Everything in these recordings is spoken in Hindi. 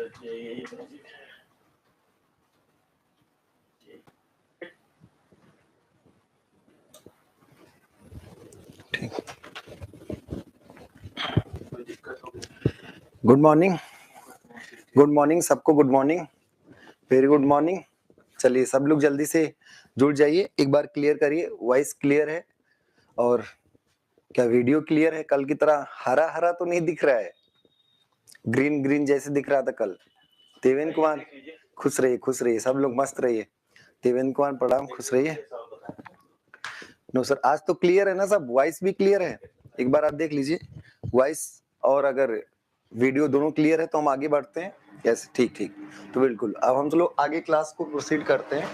गुड मॉर्निंग, गुड मॉर्निंग सबको, good morning, very good morning. चलिए सब लोग जल्दी से जुड़ जाइए, एक बार क्लियर करिए, वॉइस क्लियर है और क्या वीडियो क्लियर है? कल की तरह हरा हरा तो नहीं दिख रहा है, ग्रीन ग्रीन जैसे दिख रहा था कल। देवेंद्र कुमार खुश रहिए, सब लोग मस्त रहिए। देवेंद्र कुमार प्रणाम, खुश रहिए। नो सर, आज तो क्लियर है ना सब, वॉइस भी क्लियर है, एक बार आप देख लीजिए वॉइस, और अगर वीडियो दोनों क्लियर है तो हम आगे बढ़ते हैं। यस, ठीक ठीक, तो बिल्कुल अब हम लोग आगे क्लास को प्रोसीड करते हैं।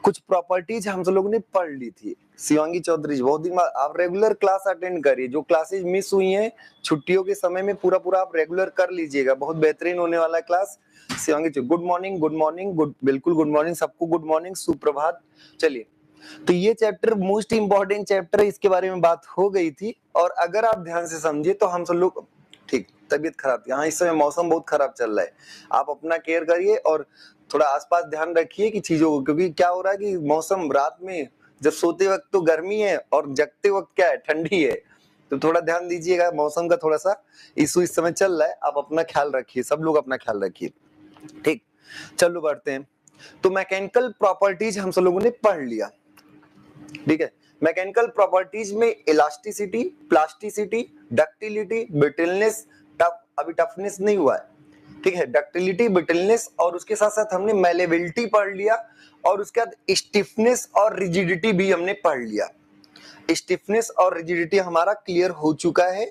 कुछ प्रॉपर्टीज हम लोगों ने पढ़ ली थी। शिवांगी चौधरी जी बहुत दिन बाद आप रेगुलर क्लास अटेंड करिए, जो क्लासेज मिस हुई हैं छुट्टियों के समय में पूरा आप रेगुलर कर लीजिएगा, बहुत बेहतरीन होने वाला है क्लास। शिवांगी जी गुड मॉर्निंग, गुड मॉर्निंग, बिल्कुल गुड मॉर्निंग सबको, गुड मॉर्निंग, सुप्रभात। चलिए, तो ये चैप्टर मोस्ट इंपॉर्टेंट चैप्टर है, इसके बारे में बात हो गई थी, और अगर आप ध्यान से समझिए तो हम सब लोग ठीक, तबीयत खराब थी, हाँ इस समय मौसम बहुत खराब चल रहा है, आप अपना केयर करिए और थोड़ा आसपास ध्यान रखिए कि चीजों को, क्योंकि क्या हो रहा है कि मौसम रात में जब सोते वक्त तो गर्मी है और जगते वक्त क्या है, ठंडी है, तो थोड़ा ध्यान दीजिएगा, मौसम का थोड़ा सा इशू इस समय चल रहा है, आप अपना ख्याल रखिए, सब लोग अपना ख्याल रखिए। ठीक, चलो बढ़ते हैं। तो मैकेनिकल प्रॉपर्टीज हम सब लोगों ने पढ़ लिया, ठीक है। मैकेनिकल प्रॉपर्टीज में इलास्टिसिटी, प्लास्टिसिटी, डक्टिलिटी, ब्रिटलनेस, अभी टफनेस नहीं हुआ है, ठीक है, डक्टिलिटी, ब्रिटलनेस, और उसके साथ साथ हमने मैलेबिलिटी पढ़ लिया, और उसके बाद स्टिफनेस और रिजिडिटी भी हमने पढ़ लिया। स्टिफनेस और रिजिडिटी हमारा क्लियर हो चुका है,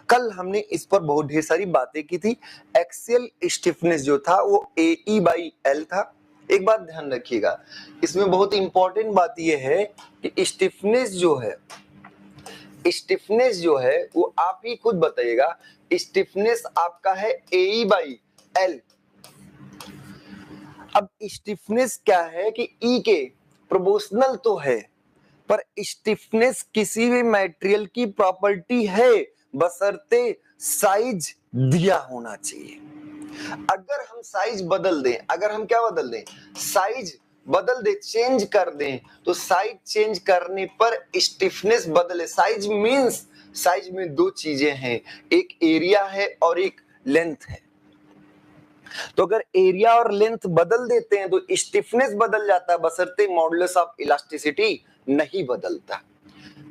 कल हमने इस पर बहुत ढेर सारी बातें की थी। एक्सियल स्टिफनेस जो था वो AE/L था। एक बात ध्यान रखिएगा, इसमें बहुत इंपॉर्टेंट बात यह है कि स्टिफनेस जो है वो आप ही खुद बताइएगा, स्टिफनेस आपका है AE/L। अब स्टिफनेस क्या है कि E के प्रोपोर्शनल तो है, पर स्टिफनेस किसी भी मटेरियल की प्रॉपर्टी है बशर्ते साइज दिया होना चाहिए। अगर हम साइज बदल दें, अगर हम क्या बदल दें, साइज बदल दे, चेंज कर दें, तो साइज चेंज करने पर स्टिफनेस बदले। साइज मींस, साइज में दो चीजें हैं, एक एरिया है और एक लेंथ है। तो अगर एरिया और लेंथ बदल देते हैं तो स्टिफनेस बदल जाता है, बशर्ते मॉडुलस ऑफ इलास्टिसिटी नहीं बदलता।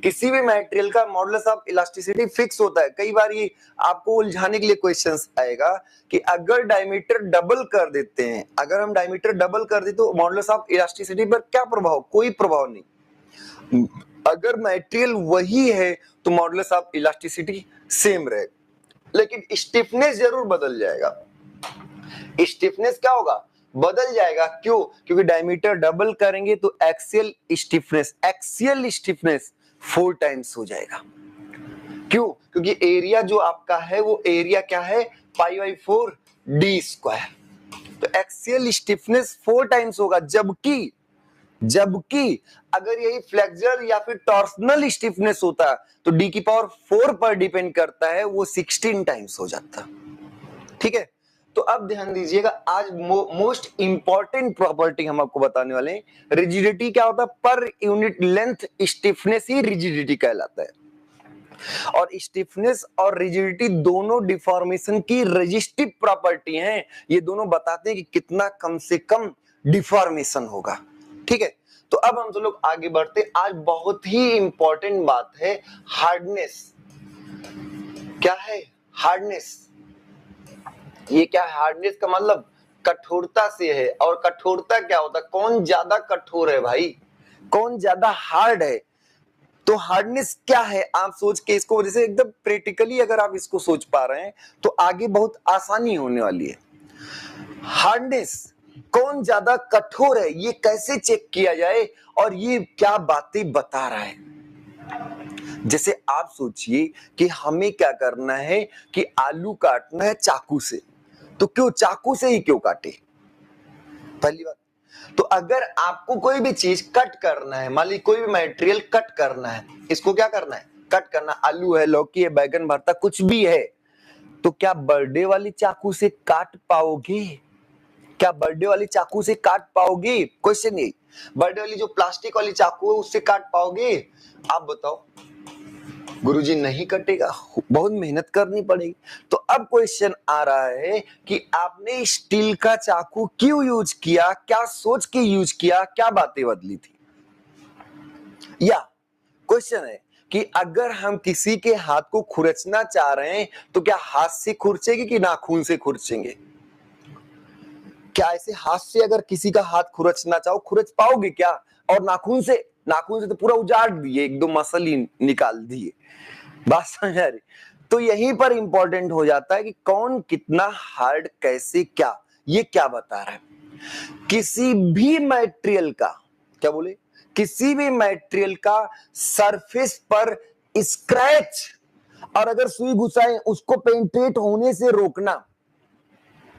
किसी भी मटेरियल का मॉडुलस ऑफ इलास्टिसिटी फिक्स होता है। कई बार ये आपको उलझाने के लिए क्वेश्चंस आएगा कि अगर डायमीटर डबल कर देते हैं, अगर हम डायमीटर डबल कर दें तो मॉडुलस ऑफ इलास्टिसिटी पर क्या प्रभाव? कोई प्रभाव नहीं। अगर मटेरियल वही है तो मॉडुलस ऑफ इलास्टिसिटी सेम रहेगा, लेकिन स्टिफनेस जरूर बदल जाएगा। स्टिफनेस क्या होगा? बदल जाएगा। क्यों? क्योंकि डायमीटर डबल करेंगे तो एक्सियल स्टिफनेस 4 टाइम्स हो जाएगा। क्यों? क्योंकि एरिया जो आपका है वो एरिया क्या है, π/4 d²। तो एक्सियल स्टिफनेस 4 टाइम्स होगा, जबकि अगर यही फ्लेक्सर या फिर टॉर्सनल स्टिफनेस होता तो d⁴ पर डिपेंड करता है, वो 16 टाइम्स हो जाता। ठीक है, तो अब ध्यान दीजिएगा, आज मोस्ट इंपॉर्टेंट प्रॉपर्टी हम आपको बताने वाले हैं। रिजिडिटी क्या होता है? पर यूनिट लेंथ स्टिफनेस ही रिजिडिटी कहलाता है। और स्टिफनेस और रिजिडिटी दोनों डिफॉर्मेशन की रेजिस्टिव प्रॉपर्टी हैं। ये दोनों बताते हैं कि कितना कम से कम डिफॉर्मेशन होगा। ठीक है, तो अब हम लोग आगे बढ़ते। आज बहुत ही इंपॉर्टेंट बात है हार्डनेस। क्या है हार्डनेस? ये क्या है? हार्डनेस का मतलब कठोरता से है। और कठोरता क्या होता है? कौन ज्यादा कठोर है भाई, कौन ज्यादा हार्ड है। तो हार्डनेस क्या है, आप सोच के इसको जैसे एकदम प्रैक्टिकली अगर आप इसको सोच पा रहे हैं तो आगे बहुत आसानी होने वाली है। हार्डनेस, कौन ज्यादा कठोर है, ये कैसे चेक किया जाए और ये क्या बातें बता रहा है। जैसे आप सोचिए कि हमें क्या करना है कि आलू काटना है चाकू से, तो क्यों चाकू से ही क्यों काटे? पहली बात। तो अगर आपको कोई भी चीज कट करना है, मान ली कोई भी मटेरियल कट करना है, इसको क्या करना है? कट करना। आलू है, लौकी है, बैगन भरता, कुछ भी है, तो क्या बर्थडे वाली चाकू से काट पाओगे? क्या बर्थडे वाली चाकू से काट पाओगे? क्वेश्चन यही, बर्थडे वाली जो प्लास्टिक वाली चाकू है उससे काट पाओगे? आप बताओ। गुरुजी नहीं कटेगा, बहुत मेहनत करनी पड़ेगी। तो अब क्वेश्चन आ रहा है कि आपने स्टील का चाकू क्यों यूज किया, क्या सोच के यूज किया, क्या बातें बदली थी? या क्वेश्चन है कि अगर हम किसी के हाथ को खुरचना चाह रहे हैं तो क्या हाथ से खुरचेंगे कि नाखून से खुरचेंगे? क्या ऐसे हाथ से अगर किसी का हाथ खुरचना चाहो खुरच पाओगे क्या? और नाखून से? नाखून से तो पूरा उजाड़ दिए, एक दो मसल ही निकाल दिए। बात समझ आ रही? तो यहीं पर इंपॉर्टेंट हो जाता है कि कौन कितना हार्ड, कैसे, क्या, ये क्या बता रहा है। किसी भी मटेरियल का, क्या बोले, किसी भी मटेरियल का सरफेस पर स्क्रैच और अगर सुई घुसाए उसको पेनिट्रेट होने से रोकना।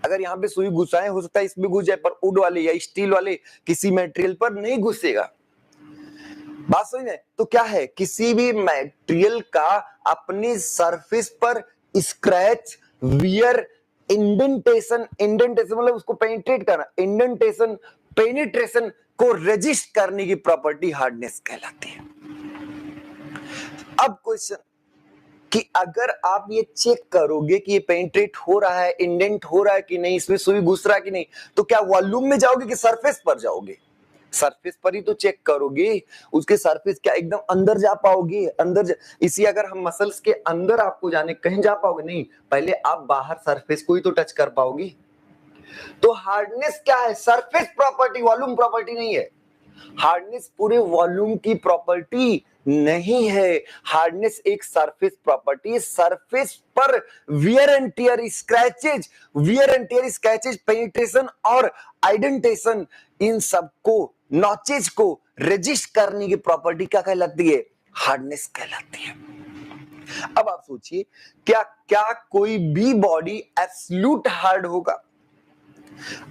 अगर यहाँ पे सुई घुसाए, हो सकता है इसमें घुस जाए, पर वुड वाले या स्टील वाले किसी मटेरियल पर नहीं घुसेगा। बात समझ में? तो क्या है, किसी भी मटेरियल का अपनी सरफेस पर स्क्रैच, वियर, इंडेंटेशन, इंडेंटेशन मतलब उसको पेनिट्रेट करना, इंडेंटेशन, पेनिट्रेशन को रेजिस्ट करने की प्रॉपर्टी हार्डनेस कहलाती है। अब क्वेश्चन कि अगर आप ये चेक करोगे कि ये पेनिट्रेट हो रहा है, इंडेंट हो रहा है कि नहीं, इसमें सुई घुस रहा है कि नहीं, तो क्या वॉल्यूम में जाओगे कि सरफेस पर जाओगे? सरफेस पर ही तो चेक करोगे। उसके सरफेस क्या एकदम अंदर जा पाओगे? इसी अगर हम मसल्स के अंदर आपको जाने, कहीं जा पाओगे नहीं, पहले आप बाहर सरफेस को ही तो टच कर पाओगे। तो हार्डनेस क्या है? सरफेस प्रॉपर्टी, वॉल्यूम प्रॉपर्टी नहीं है। हार्डनेस पूरे वॉल्यूम की प्रॉपर्टी नहीं है। हार्डनेस एक सरफेस प्रॉपर्टी, सरफेस पर wear and tier, scratches, wear and tier, scratches, penetration और आइडेंटेशन, इन सबको, नॉचेज को रेजिस्ट करने की प्रॉपर्टी क्या कहलाती है? हार्डनेस कहलाती है। अब आप सोचिए, क्या क्या कोई भी बॉडी एब्सोल्यूट हार्ड होगा?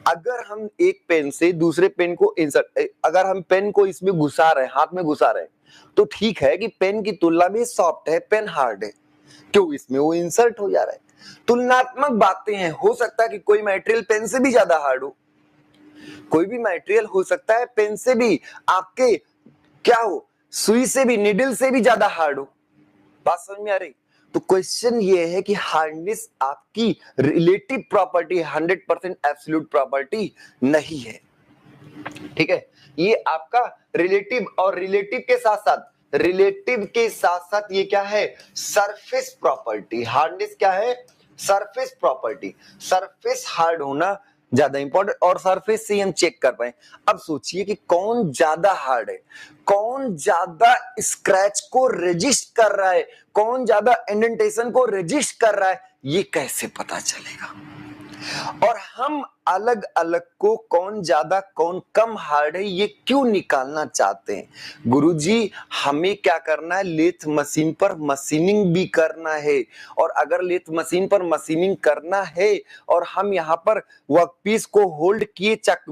अगर हम एक पेन से दूसरे पेन को इंसर्ट, अगर हम पेन को इसमें घुसा रहे हैं, हाथ में घुसा रहे हैं, तो ठीक है कि पेन की तुलना में सॉफ्ट है, पेन हार्ड है, क्यों? इसमें वो इंसर्ट हो जा रहा है। तुलनात्मक बातें हैं, हो सकता है कि कोई मटेरियल पेन से भी ज्यादा हार्ड हो, कोई भी मटेरियल हो सकता है पेन से भी, आपके क्या हो, सुई से भी, निडल से भी ज्यादा हार्ड हो। बात समझ में आ रही? तो क्वेश्चन ये है कि हार्डनेस आपकी रिलेटिव प्रॉपर्टी, 100% एब्सोल्यूट प्रॉपर्टी नहीं है। ठीक है, ये आपका रिलेटिव, और रिलेटिव के साथ साथ, रिलेटिव के साथ साथ ये क्या है? Surface property. हार्डनेस क्या है? Surface property. सरफेस हार्ड होना ज्यादा इंपॉर्टेंट, और सरफेस से हम चेक कर पाए। अब सोचिए कि कौन ज्यादा हार्ड है, कौन ज्यादा स्क्रैच को रेजिस्ट कर रहा है, कौन ज्यादा इंडेंटेशन को रेजिस्ट कर रहा है, ये कैसे पता चलेगा? और हम अलग अलग को कौन ज्यादा कौन कम हार्ड है ये क्यों निकालना चाहते हैं? गुरुजी, हमें क्या करना है? लेथ मशीन पर मशीनिंग भी करना है। और अगर लेथ मशीन पर मशीनिंग करना है और हम यहाँ पर वर्कपीस को होल्ड किए, चक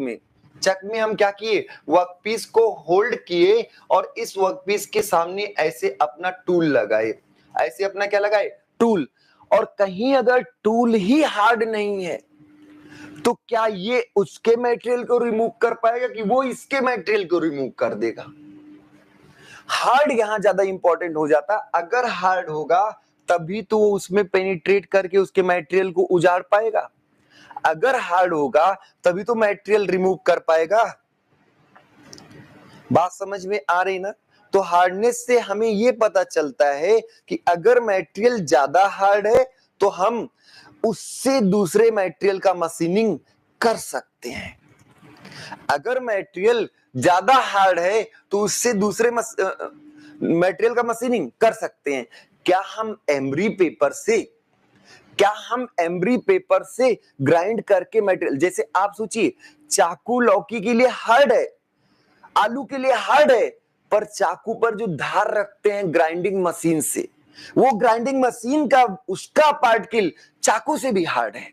में हम क्या किए? वर्कपीस को होल्ड किए और इस वर्कपीस के सामने ऐसे अपना टूल लगाए, ऐसे अपना क्या लगाए? टूल। और कहीं अगर टूल ही हार्ड नहीं है तो क्या ये उसके मटेरियल को रिमूव कर पाएगा कि वो इसके मटेरियल को रिमूव कर देगा? हार्ड यहां ज्यादा इंपॉर्टेंट हो जाता। अगर हार्ड होगा तभी तो वो उसमें पेनिट्रेट करके उसके मटेरियल को उजाड़ पाएगा। अगर हार्ड होगा तभी तो मटेरियल रिमूव कर पाएगा। बात समझ में आ रही ना? तो हार्डनेस से हमें यह पता चलता है कि अगर मटेरियल ज्यादा हार्ड है तो हम उससे दूसरे मटेरियल का मशीनिंग कर सकते हैं। अगर मटेरियल ज्यादा हार्ड है तो उससे दूसरे मटेरियल का मशीनिंग कर सकते हैं। क्या हम एमरी पेपर से ग्राइंड करके मटेरियल, जैसे आप सोचिए, चाकू लौकी के लिए हार्ड है, आलू के लिए हार्ड है, पर चाकू पर जो धार रखते हैं ग्राइंडिंग मशीन से, वो ग्राइंडिंग मशीन का उसका पार्टिकल चाकू से भी हार्ड है।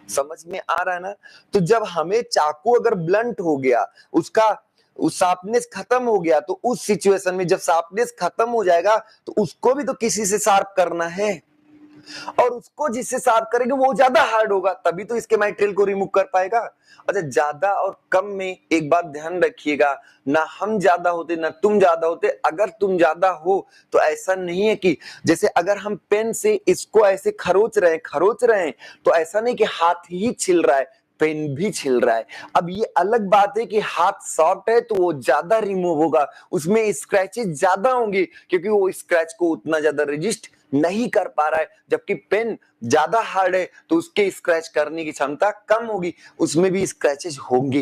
समझ में आ रहा है ना? तो जब हमें चाकू अगर ब्लंट हो गया, उसका शार्पनेस खत्म हो गया, तो उस सिचुएशन में जब शार्पनेस खत्म हो जाएगा तो उसको भी तो किसी से शार्प करना है। और उसको जिससे साफ करेंगे वो ज्यादा हार्ड होगा, तभी तो इसके मटेरियल को रिमूव कर पाएगा। अच्छा, ज्यादा और कम में एक बात ध्यान रखिएगा, ना हम ज्यादा होते ना तुम ज्यादा होते। अगर तुम ज्यादा हो तो ऐसा नहीं है कि जैसे अगर हम पेन से इसको ऐसे खरोच रहे हैं तो ऐसा नहीं कि हाथ ही छिल रहा है, पेन भी छिल रहा है। अब ये अलग बात है कि हाथ सॉफ्ट है तो वो ज्यादा रिमूव होगा, उसमें स्क्रैचेस ज्यादा होंगे क्योंकि वो स्क्रैच को उतना ज्यादा रेजिस्ट नहीं कर पा रहा है। जबकि पेन ज्यादा हार्ड है तो उसके स्क्रैच करने की क्षमता कम होगी, उसमें भी स्क्रैचेस होंगे।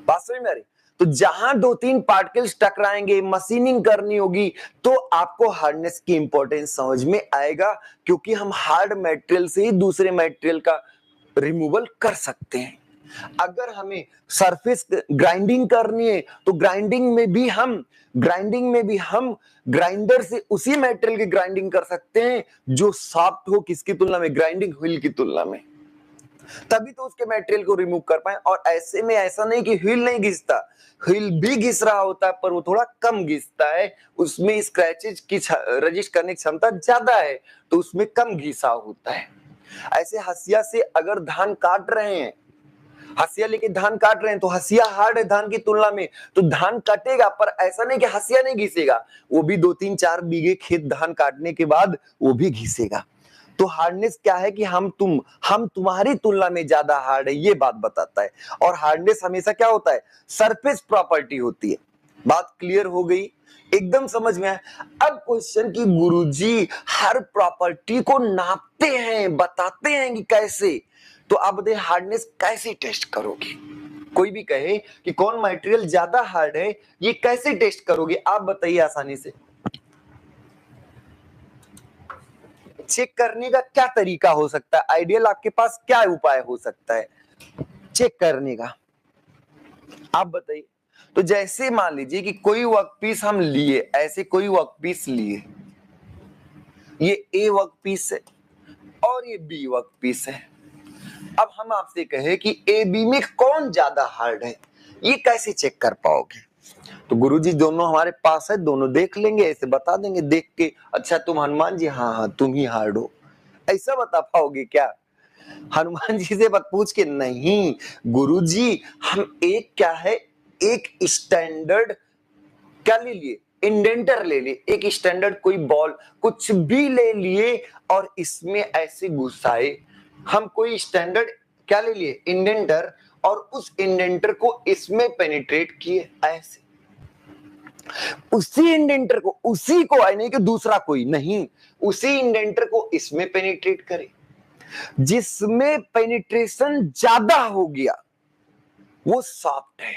बात समझ में आ रही? तो जहां 2-3 पार्टिकल्स टकराएंगे, मशीनिंग करनी होगी, तो आपको हार्डनेस की इंपॉर्टेंस समझ में आएगा, क्योंकि हम हार्ड मटेरियल से ही दूसरे मटेरियल का रिमूवल कर सकते हैं। अगर हमें सरफेस ग्राइंडिंग करनी है तो ग्राइंडिंग में भी हम ग्राइंडर से उसी मटेरियल की ग्राइंडिंग कर सकते हैं जो सॉफ्ट हो, किसकी तुलना में, ग्राइंडिंग व्हील की तुलना में, तभी तो उसके मटेरियल को रिमूव कर पाए। और ऐसे में ऐसा नहीं कि व्हील नहीं घिसता, व्हील भी घिस रहा होता है पर वो थोड़ा कम घिसता है, उसमें स्क्रैचेज की रजिस्ट करने की क्षमता ज्यादा है तो उसमें कम घिसाव होता है। ऐसे हसिया से अगर धान काट रहे हैं, हसिया लेके धान काट रहे हैं तो हसिया हार्ड है धान की तुलना में, तो धान कटेगा, पर ऐसा नहीं कि हसिया नहीं घिसेगा, वो भी 2-3-4 बीघे खेत धान काटने के बाद वो भी घिसेगा। तो हार्डनेस क्या है कि हम तुम्हारी तुलना में ज्यादा हार्ड है, ये बात बताता है। और हार्डनेस हमेशा क्या होता है, सरफेस प्रॉपर्टी होती है। बात क्लियर हो गई, एकदम समझ में आया? अब क्वेश्चन की गुरुजी हर प्रॉपर्टी को नापते हैं, बताते हैं कि कैसे, तो आप बताइए हार्डनेस कैसे टेस्ट करोगे? कोई भी कहे कि कौन मटेरियल ज्यादा हार्ड है, ये कैसे टेस्ट करोगे आप बताइए आसानी से। चेक करने का क्या तरीका हो सकता है, आइडियल आपके पास क्या उपाय हो सकता है चेक करने का, आप बताइए। तो जैसे मान लीजिए कि कोई वर्कपीस हम लिए, ऐसे कोई वर्कपीस लिए, ये ए वर्कपीस है और ये बी वर्कपीस है। अब हम आपसे कहे कि ए बी में कौन ज्यादा हार्ड है, ये कैसे चेक कर पाओगे? तो गुरुजी दोनों हमारे पास है, दोनों देख लेंगे, ऐसे बता देंगे देख के, अच्छा तुम हनुमान जी, हाँ हाँ तुम ही हार्ड हो, ऐसा बता पाओगे क्या? हनुमान जी से बात पूछ के नहीं, गुरुजी हम एक क्या है, एक स्टैंडर्ड क्या ले लिए, इंडेंटर ले लिए, एक स्टैंडर्ड कोई बॉल कुछ भी ले लिए और इसमें ऐसे घुसाए। हम कोई स्टैंडर्ड क्या ले लिए, इंडेंटर, और उस इंडेंटर को इसमें पेनिट्रेट किए ऐसे, उसी इंडेंटर को, उसी को, नहीं कि दूसरा कोई नहीं, उसी इंडेंटर को इसमें पेनिट्रेट करे। जिसमें पेनिट्रेशन ज्यादा हो गया वो सॉफ्ट है,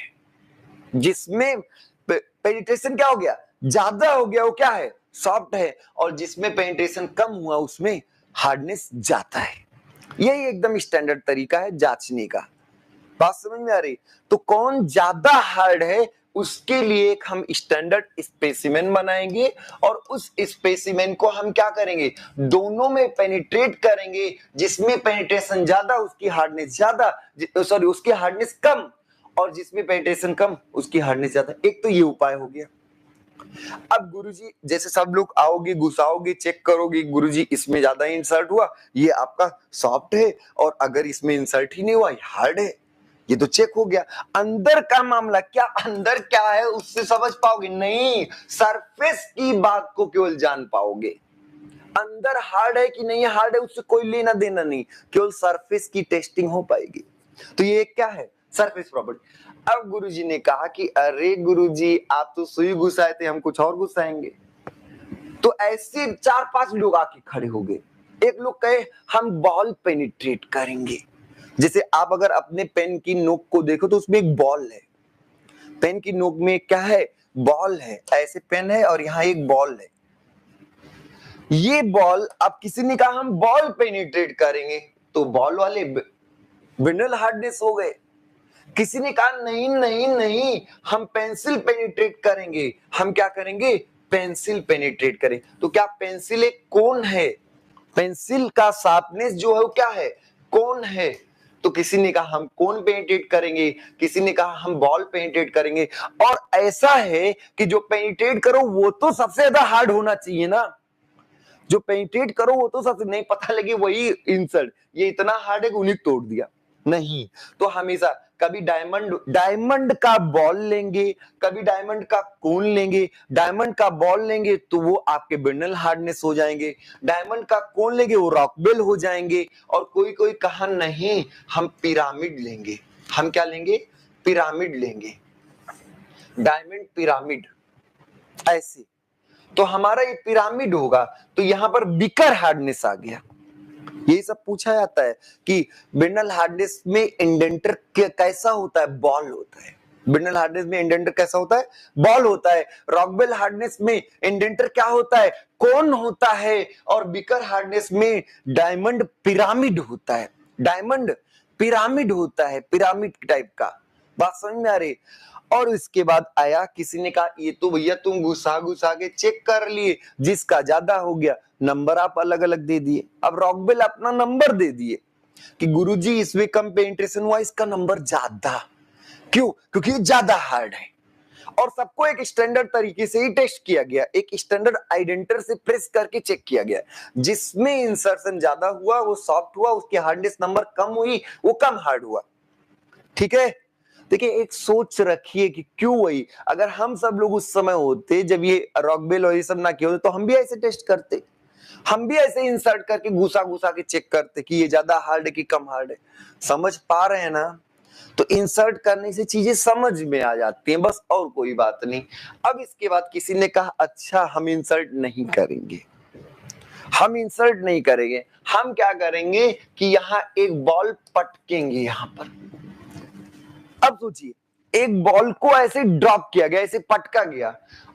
जिसमें पेनिट्रेशन क्या हो गया, ज्यादा हो गया, वो क्या है, सॉफ्ट है, और जिसमें पेनिट्रेशन कम हुआ उसमें हार्डनेस जाता है। यही एकदम स्टैंडर्ड तरीका है जांचने का। बात समझ में आ रही? तो कौन ज्यादा हार्ड है उसके लिए एक हम स्टैंडर्ड स्पेसिमेन बनाएंगे और उस स्पेसिमेन को हम क्या करेंगे, दोनों में पेनिट्रेट करेंगे, जिसमें पेनिट्रेशन ज्यादा उसकी हार्डनेस ज्यादा, सॉरी उसकी हार्डनेस कम, और जिसमें पेनिट्रेशन कम उसकी हार्डनेस ज्यादा। एक तो ये उपाय हो गया। अब गुरुजी जैसे सब लोग आओगे, घुसाओगे, चेक करोगे, गुरुजी इसमें ज्यादा इंसर्ट हुआ, ये आपका सॉफ्ट है, और अगर इसमें इंसर्ट ही नहीं हुआ ये हार्ड है, ये तो चेक हो गया। अंदर का मामला क्या, अंदर क्या है उससे समझ पाओगे नहीं, सरफेस की बात को केवल जान पाओगे। अंदर हार्ड है कि नहीं हार्ड है उससे कोई लेना देना नहीं, केवल सरफेस की टेस्टिंग हो पाएगी। तो ये क्या है, सरफेस प्रॉपर्टी। अब गुरुजी ने कहा कि अरे गुरुजी आप तो सुई घुसाए थे, हम कुछ और घुसाएंगे। तो ऐसे 4-5 लोग आके खड़े हो गए। एक लोग कहे हम बॉल पेनिट्रेट करेंगे। जैसे आप अगर अपने पेन की नोक को देखो तो उसमें एक बॉल है, पेन की नोक में क्या है, बॉल है, ऐसे पेन है और यहाँ एक बॉल है। ये बॉल, अब किसी ने कहा हम बॉल पेनिट्रेट करेंगे, तो बॉल वाले विनल हार्डनेस हो गए। किसी ने कहा नहीं नहीं नहीं हम पेंसिल पेनिट्रेट करेंगे, हम क्या करेंगे, पेंसिल पेनिट्रेट करें। तो क्या पेंसिल एक कोन है, पेंसिल का शार्पनेस जो है वो क्या है, कोन है, तो किसी ने कहा हम कोन पेनिट्रेट करेंगे, किसी ने कहा हम बॉल पेनिट्रेट करेंगे। और ऐसा है कि जो पेनिट्रेट करो वो तो सबसे ज्यादा हार्ड होना चाहिए ना, जो पेनिट्रेट करो वो तो सबसे नहीं पता लगे वही इंसल्ट, ये इतना हार्ड है कि उन्हें तोड़ दिया नहीं। तो हमेशा कभी डायमंड का बॉल लेंगे, कभी डायमंड का कोन लेंगे। डायमंड का बॉल लेंगे तो वो आपके बिंडल हार्डनेस हो जाएंगे, डायमंड का कोन लेंगे वो रॉकबेल हो जाएंगे। और कोई कोई कहा नहीं हम पिरामिड लेंगे। हम क्या लेंगे? पिरामिड लेंगे, डायमंड पिरामिड ऐसे। तो हमारा ये पिरामिड होगा तो यहां पर बिकर हार्डनेस आ गया। यही सब पूछा जाता है कि बिंडल हार्डनेस में इंडेंटर कैसा होता है? बॉल होता है। बिंडल हार्डनेस में इंडेंटर कैसा होता है? बॉल होता है। रॉकबेल हार्डनेस में इंडेंटर क्या होता है? कोन होता है। और बिकर हार्डनेस में डायमंड पिरामिड होता है। डायमंड पिरामिड होता है, पिरामिड टाइप का। बात समझ में आ रही? और इसके बाद आया किसी ने कहा ये तो भैया तुम घुसा घुसा के चेक कर लिए, जिसका ज्यादा हो गया नंबर आप अलग अलग दे दिए। अब रॉकबेल अपना नंबर दे दिए कि गुरुजी इसमें कम पेनिट्रेशन हुआ, इसका नंबर ज्यादा। क्यों? क्योंकि ये ज्यादा हार्ड है। और सबको एक स्टैंडर्ड तरीके से ही टेस्ट किया गया, एक स्टैंडर्ड आइडेंटर से प्रेस करके चेक किया गया। जिसमें इंसर्शन ज्यादा हुआ वो सॉफ्ट हुआ, उसकी हार्डनेस नंबर कम हुई वो कम हार्ड हुआ। ठीक है? देखिए एक सोच रखिए कि क्यों वही, अगर हम सब लोग उस समय होते जब ये रॉकबेल और ये सब ना किए होते तो हम भी ऐसे टेस्ट करते, हम भी ऐसे इंसर्ट करके घुसा घुसा के चेक करते कि ये ज्यादा हार्ड है कि कम हार्ड है। समझ पा रहे हैं ना? तो इंसर्ट करने से चीजें समझ में आ जाती हैं बस, और कोई बात नहीं। अब इसके बाद किसी ने कहा अच्छा हम इंसर्ट नहीं करेंगे, हम इंसर्ट नहीं करेंगे, हम क्या करेंगे कि यहाँ एक बॉल पटकेंगे यहां पर। अब सोचिए एक बॉल को ऐसे ड्रॉप किया गया, ऐसे पटका गया,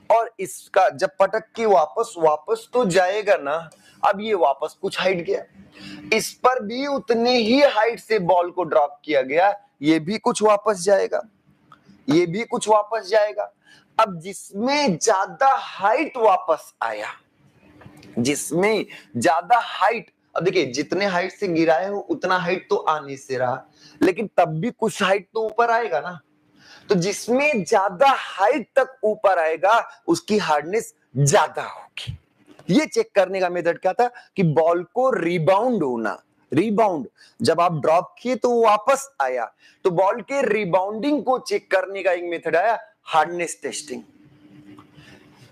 और इसका जब पटक के वापस वापस तो जाएगा ना। अब ये वापस कुछ हाइट गया, इस पर भी उतने ही हाइट से बॉल को ड्रॉप किया गया, ये भी कुछ वापस जाएगा, ये भी कुछ वापस जाएगा। अब जिसमें ज्यादा हाइट वापस आया, जिसमें ज्यादा हाइट, अब देखिए जितने हाइट से गिराए हो उतना हाइट तो आने से रहा, लेकिन तब भी कुछ हाइट तो ऊपर आएगा ना। तो जिसमें ज्यादा हाइट तक ऊपर आएगा उसकी हार्डनेस ज्यादा होगी। ये चेक करने का मेथड क्या था कि बॉल को रिबाउंड होना, रिबाउंड जब आप ड्रॉप किए तो वापस आया, तो बॉल के रिबाउंडिंग को चेक करने का एक मेथड आया हार्डनेस टेस्टिंग।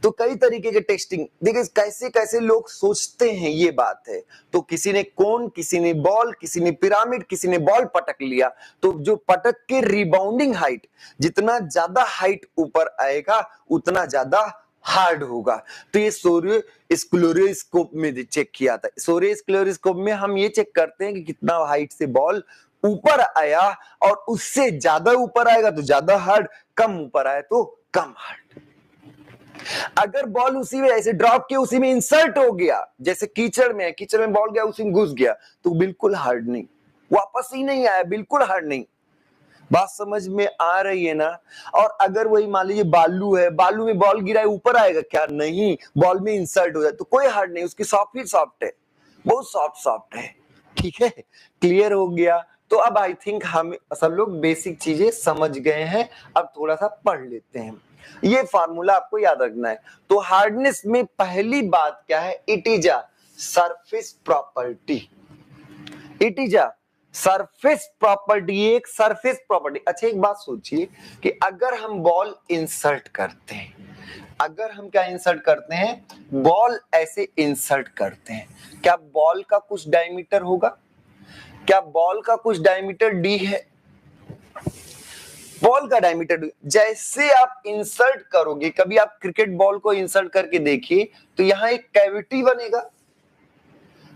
तो कई तरीके के टेस्टिंग, देखिए कैसे कैसे लोग सोचते हैं ये बात है। तो किसी ने कोन, किसी ने बॉल, किसी ने पिरामिड, किसी ने बॉल पटक लिया, तो जो पटक के रिबाउंडिंग हाइट, जितना ज्यादा हाइट ऊपर आएगा उतना ज्यादा हार्ड होगा। तो ये सोरियो स्क्लेरोस्कोप में चेक किया था। सोरियो स्क्लेरोस्कोप में हम ये चेक करते हैं कि कितना हाइट से बॉल ऊपर आया, और उससे ज्यादा ऊपर आएगा तो ज्यादा हार्ड, कम ऊपर आया तो कम हार्ड। अगर बॉल उसी में ऐसे ड्रॉप किया उसी में इंसर्ट हो गया, जैसे कीचड़ में, कीचड़ में बॉल गया उसी में घुस गया, तो बिल्कुल हार्ड नहीं, वापस ही नहीं आया, बिल्कुल हार्ड नहीं। बात समझ में आ रही है ना? और अगर वही मान लीजिए बालू है, बालू में बॉल गिरा है ऊपर आएगा क्या? नहीं, बॉल में इंसर्ट हो जाए तो कोई हार्ड नहीं, उसकी सॉफ्ट ही सॉफ्ट है, बहुत सॉफ्ट सॉफ्ट है। ठीक है, क्लियर हो गया? तो अब आई थिंक हम सब लोग बेसिक चीजें समझ गए हैं। अब थोड़ा सा पढ़ लेते हैं। ये फार्मूला आपको याद रखना है। तो हार्डनेस में पहली बात क्या है? It is a surface property. It is a surface property, एक सरफेस प्रॉपर्टी। अच्छा एक बात सोचिए कि अगर हम बॉल इंसर्ट करते हैं, अगर हम क्या इंसर्ट करते हैं? बॉल ऐसे इंसर्ट करते हैं, क्या बॉल का कुछ डायमीटर होगा? क्या बॉल का कुछ डायमीटर डी है? बॉल का डायमीटर जैसे आप इंसर्ट करोगे, कभी आप क्रिकेट बॉल को इंसर्ट करके देखिए तो यहां एक कैविटी बनेगा।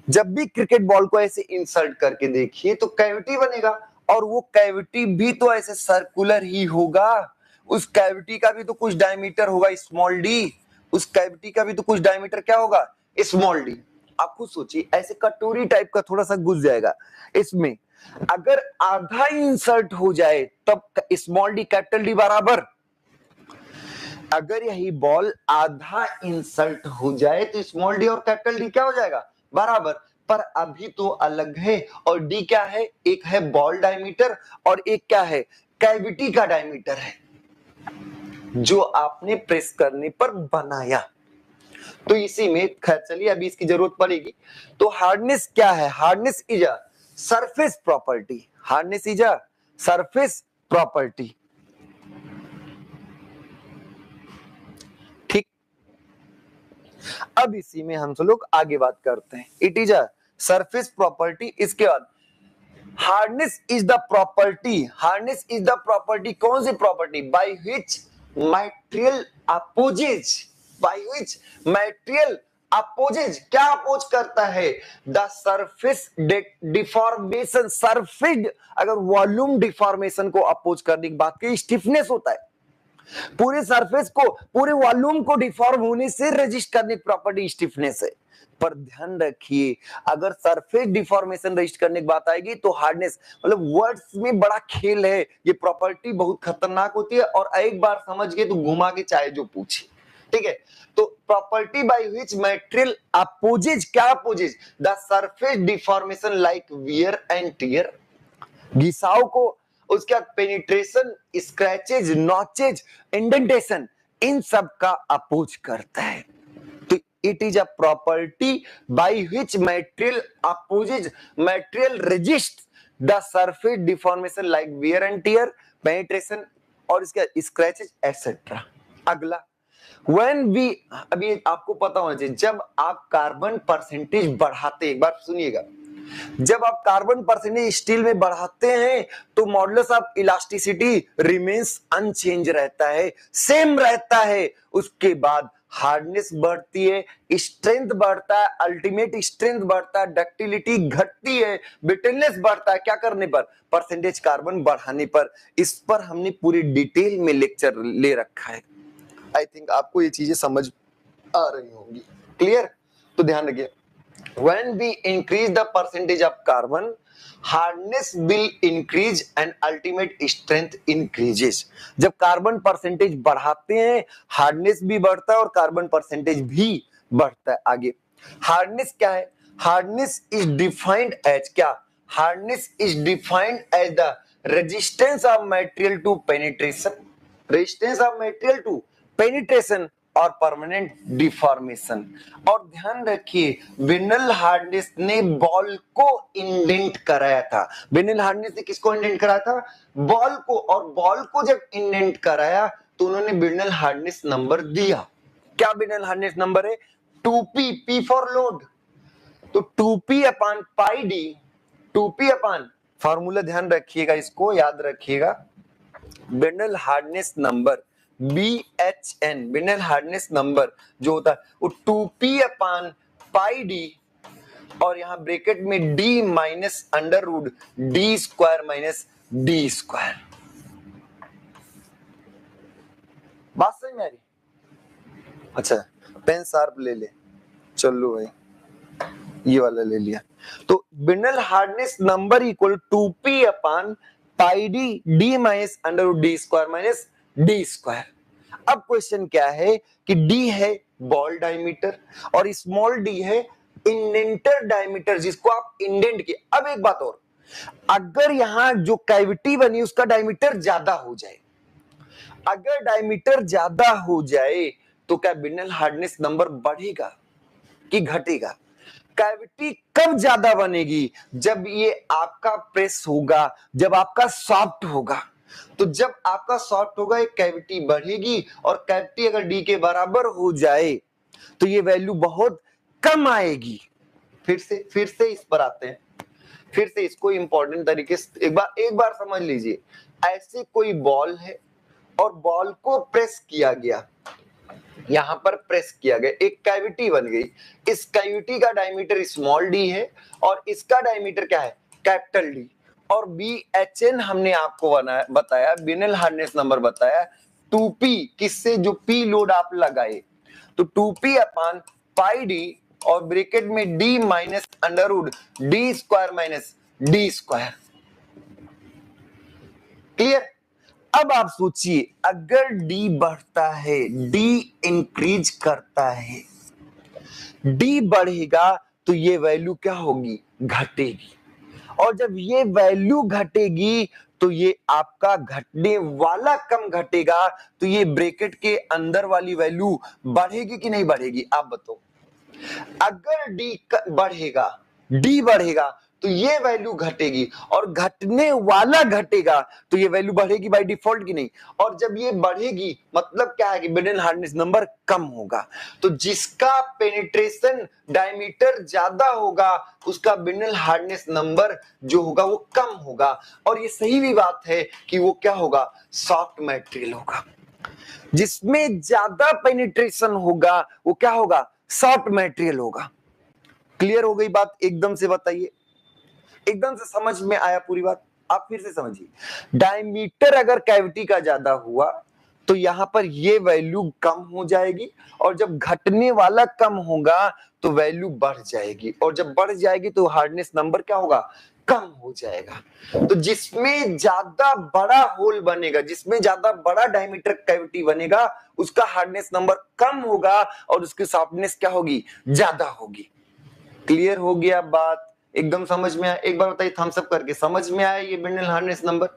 जब भी क्रिकेट बॉल को ऐसे इंसर्ट करके देखिए तो कैविटी बनेगा, और वो कैविटी भी तो ऐसे सर्कुलर ही होगा। उस कैविटी का भी तो कुछ डायमीटर होगा, स्मॉल डी। उस कैविटी का भी तो कुछ डायमीटर क्या होगा? Small D. आप खुद सोचिए, ऐसे कटोरी टाइप का थोड़ा सा घुस जाएगा इसमें, अगर आधा इंसर्ट हो जाए तब स्मॉल डी कैपिटल डी बराबर, अगर यही बॉल आधा इंसर्ट हो जाए तो स्मॉल डी और कैपिटल डी क्या हो जाएगा? बराबर। पर अभी तो अलग है, और डी क्या है? एक है बॉल डायमीटर और एक क्या है? कैविटी का डायमीटर है, जो आपने प्रेस करने पर बनाया। तो इसी में खैर चलिए अभी इसकी जरूरत पड़ेगी। तो हार्डनेस क्या है? Hardness is a surface property. Hardness is a surface property. ठीक, अब इसी में हम सब लोग आगे बात करते हैं। It is a surface property. इसके बाद hardness is the property. Hardness is the property, कौन सी property? By which material opposes, by which material opposes, क्या अपोज करता है? The surface deformation. सरफेस अगर वॉल्यूम डिफॉर्मेशन को अपोज करने की बात की, स्टिफनेस होता है पूरे सरफेस को, पूरे वॉल्यूम को डिफॉर्म होने से रेजिस्ट करने की प्रॉपर्टी स्टिफनेस है। पर ध्यान रखिए अगर सरफेस डिफॉर्मेशन रजिस्ट करने की बात आएगी तो हार्डनेस, मतलब वर्ड्स में बड़ा खेल है, ये प्रॉपर्टी बहुत खतरनाक होती है और एक बार समझ गए तो घुमा के चाहे जो पूछे। ठीक है, तो property by which material opposes, क्या opposes? The surface deformation like wear and tear, घिसाव को, उसके बाद पेनिट्रेशन, स्क्रैचेज, नॉचेज, इंडेंटेशन, इन सब का अपोज करता है। तो it is a property by which material opposes, material resist the surface deformation like wear and tear, penetration और इसके स्क्रैचेज एटसेट्रा। अगला when we, अभी आपको पता होना चाहिए, जब आप कार्बन परसेंटेज बढ़ाते, एक बार सुनिएगा, जब आप कार्बन परसेंटेज स्टील में बढ़ाते हैं तो modulus of elasticity remains unchange रहता है, सेम रहता है। उसके बाद हार्डनेस बढ़ती है, स्ट्रेंथ बढ़ता है, अल्टीमेट स्ट्रेंथ बढ़ता है, डक्टिलिटी घटती है, ब्रिटलनेस बढ़ता है। क्या करने पर? परसेंटेज कार्बन बढ़ाने पर। इस पर हमने पूरी डिटेल में लेक्चर ले रखा है। आई थिंक आपको ये चीजें समझ आ रही होंगी। क्लियर? तो ध्यान रखिए, when we increase the percentage of carbon, hardness will increase and ultimate strength increases। जब कार्बन परसेंटेज बढ़ाते हैं हार्डनेस भी बढ़ता है और कार्बन परसेंटेज भी बढ़ता है। आगे हार्डनेस क्या है? हार्डनेस इज डिफाइंड एज क्या? Hardness is defined as the resistance of material to penetration, resistance of material to penetration और परमानेंट डिफॉर्मेशन। और ध्यान रखिए विनल हार्डनेस ने बॉल को इंडेंट कराया था। विनल हार्डनेस ने किसको इंडेंट कराया था? बॉल को। और बॉल को जब इंडेंट कराया तो उन्होंने विनल हार्डनेस नंबर दिया। क्या विनल हार्डनेस नंबर है? 2p, p for load. तो 2p upon pi D, 2p upon, formula ध्यान रखिएगा, इसको याद रखिएगा, Brinell hardness number BHN, Brinell hardness number जो होता है वो 2p अपॉन पाई डी और यहां ब्रैकेट में d minus under root D square minus D square. बात समझ में आ रही? अच्छा पेन शार्प ले ले, चलो भाई ये वाला ले लिया। तो Brinell hardness number equal 2p upon pi D, d minus under root D square minus D square. अब क्वेश्चन क्या है कि d है बॉल डायमीटर और स्मॉल d है इंडेंटर डायमीटर, जिसको आप इंडेंट किए। अब एक बात और, अगर यहां जो कैविटी बनी उसका डायमीटर ज्यादा हो जाए, अगर डायमीटर ज्यादा हो जाए तो क्या विनल हार्डनेस नंबर बढ़ेगा कि घटेगा? कैविटी कब ज्यादा बनेगी? जब ये आपका प्रेस होगा, जब आपका सॉफ्ट होगा। तो जब आपका सॉफ्ट होगा एक कैविटी बढ़ेगी और कैविटी अगर डी के बराबर हो जाए तो ये वैल्यू बहुत कम आएगी। फिर से इस पर आते हैं, फिर से इसको इंपॉर्टेंट तरीके से एक बार समझ लीजिए। ऐसे कोई बॉल है और बॉल को प्रेस किया गया, यहां पर प्रेस किया गया, एक कैविटी बन गई। इस कैविटी का डायमीटर स्मॉल डी है और इसका डायमीटर क्या है? Capital D. और BHN हमने आपको बताया, विनल हार्डनेस नंबर बताया 2p, किससे? जो p लोड आप लगाए। तो 2p अपॉन पाई डी और ब्रैकेट में d minus under root D square minus D square. Clear? अब आप सोचिए अगर d बढ़ता है, d इंक्रीज करता है, d बढ़ेगा तो ये वैल्यू क्या होगी? घटेगी। और जब ये वैल्यू घटेगी तो तो ये आपका घटने वाला कम घटेगा, तो ये ब्रैकेट के अंदर वाली वैल्यू बढ़ेगी कि नहीं बढ़ेगी, आप बताओ। अगर डी बढ़ेगा तो ये वैल्यू घटेगी, और घटने वाला घटेगा तो ये वैल्यू बढ़ेगी बाय डिफॉल्ट की नहीं। और जब ये बढ़ेगी मतलब क्या है कि बिनेल हार्डनेस नंबर कम होगा। तो जिसका पेनिट्रेशन डायमीटर ज्यादा होगा उसका बिनेल हार्डनेस नंबर जो होगा वो कम होगा। और ये सही भी बात है कि वो क्या होगा, सॉफ्ट मटेरियल होगा। जिसमें ज्यादा पेनिट्रेशन होगा वो क्या होगा, सॉफ्ट मटेरियल होगा। क्लियर हो गई बात, एकदम से बताइए, एकदम से समझ में आया पूरी बात। आप फिर से समझिए, डायमीटर अगर कैविटी का ज्यादा हुआ तो यहां पर ये वैल्यू कम हो जाएगी, और जब घटने वाला कम होगा तो वैल्यू बढ़ जाएगी, और जब बढ़ जाएगी तो हार्डनेस नंबर क्या होगा, कम हो जाएगा। तो जिसमें ज्यादा बड़ा होल बनेगा, जिसमें ज्यादा बड़ा डायमीटर कैविटी बनेगा उसका हार्डनेस नंबर कम होगा और उसकी सॉफ्टनेस क्या होगी, ज्यादा होगी। क्लियर हो गया बात, एकदम समझ में आया। एक बार बताइए थम्स अप करके, समझ में आया ये बिनेल हार्डनेस नंबर।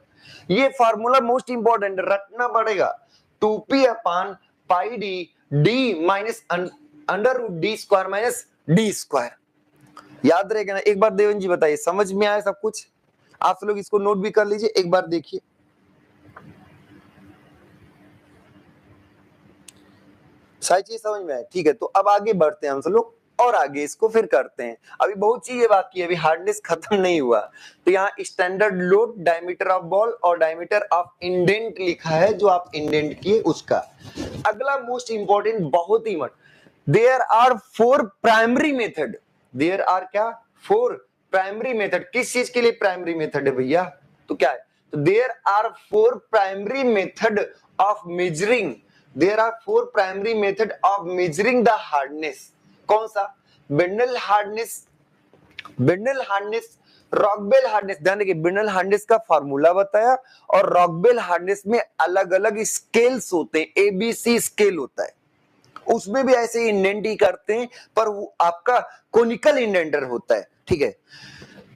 ये फार्मूला मोस्ट इंपॉर्टेंट रटना पड़ेगा, 2p upon pi D D minus under root D square minus D square. याद रहेगा ना। एक बार देवन जी बताइए, समझ में आया सब कुछ? आप लोग इसको नोट भी कर लीजिए, एक बार देखिए। सारी चीज समझ में आए, ठीक है। तो अब आगे बढ़ते हैं हम सब लोग, और आगे इसको फिर करते हैं। अभी बहुत चीजें बाकी है, अभी हार्डनेस खत्म नहीं हुआ। तो यहाँ standard load, diameter of ball और डायमीटर ऑफ इंडेंट लिखा है, जो आप इंडेंट किए उसका। अगला मोस्ट इंपॉर्टेंट, बहुत ही मत, there are 4 primary method. There are क्या, 4 प्राइमरी मेथड। किस चीज के लिए प्राइमरी मेथड है भैया, तो क्या है, तो there are 4 primary method of measuring, there are 4 primary method of measuring the hardness. कौन सा, Brinell hardness, Brinell hardness, Rockwell hardness. ध्यान रखिए, बिनेल हार्डनेस का फार्मूला बताया, और रॉकवेल हार्डनेस में अलग अलग स्केल्स होते हैं, एबीसी स्केल होता है, उसमें भी ऐसे इंडेंट ही करते हैं, पर वो आपका कोनिकल इंडेंटर होता है, ठीक है।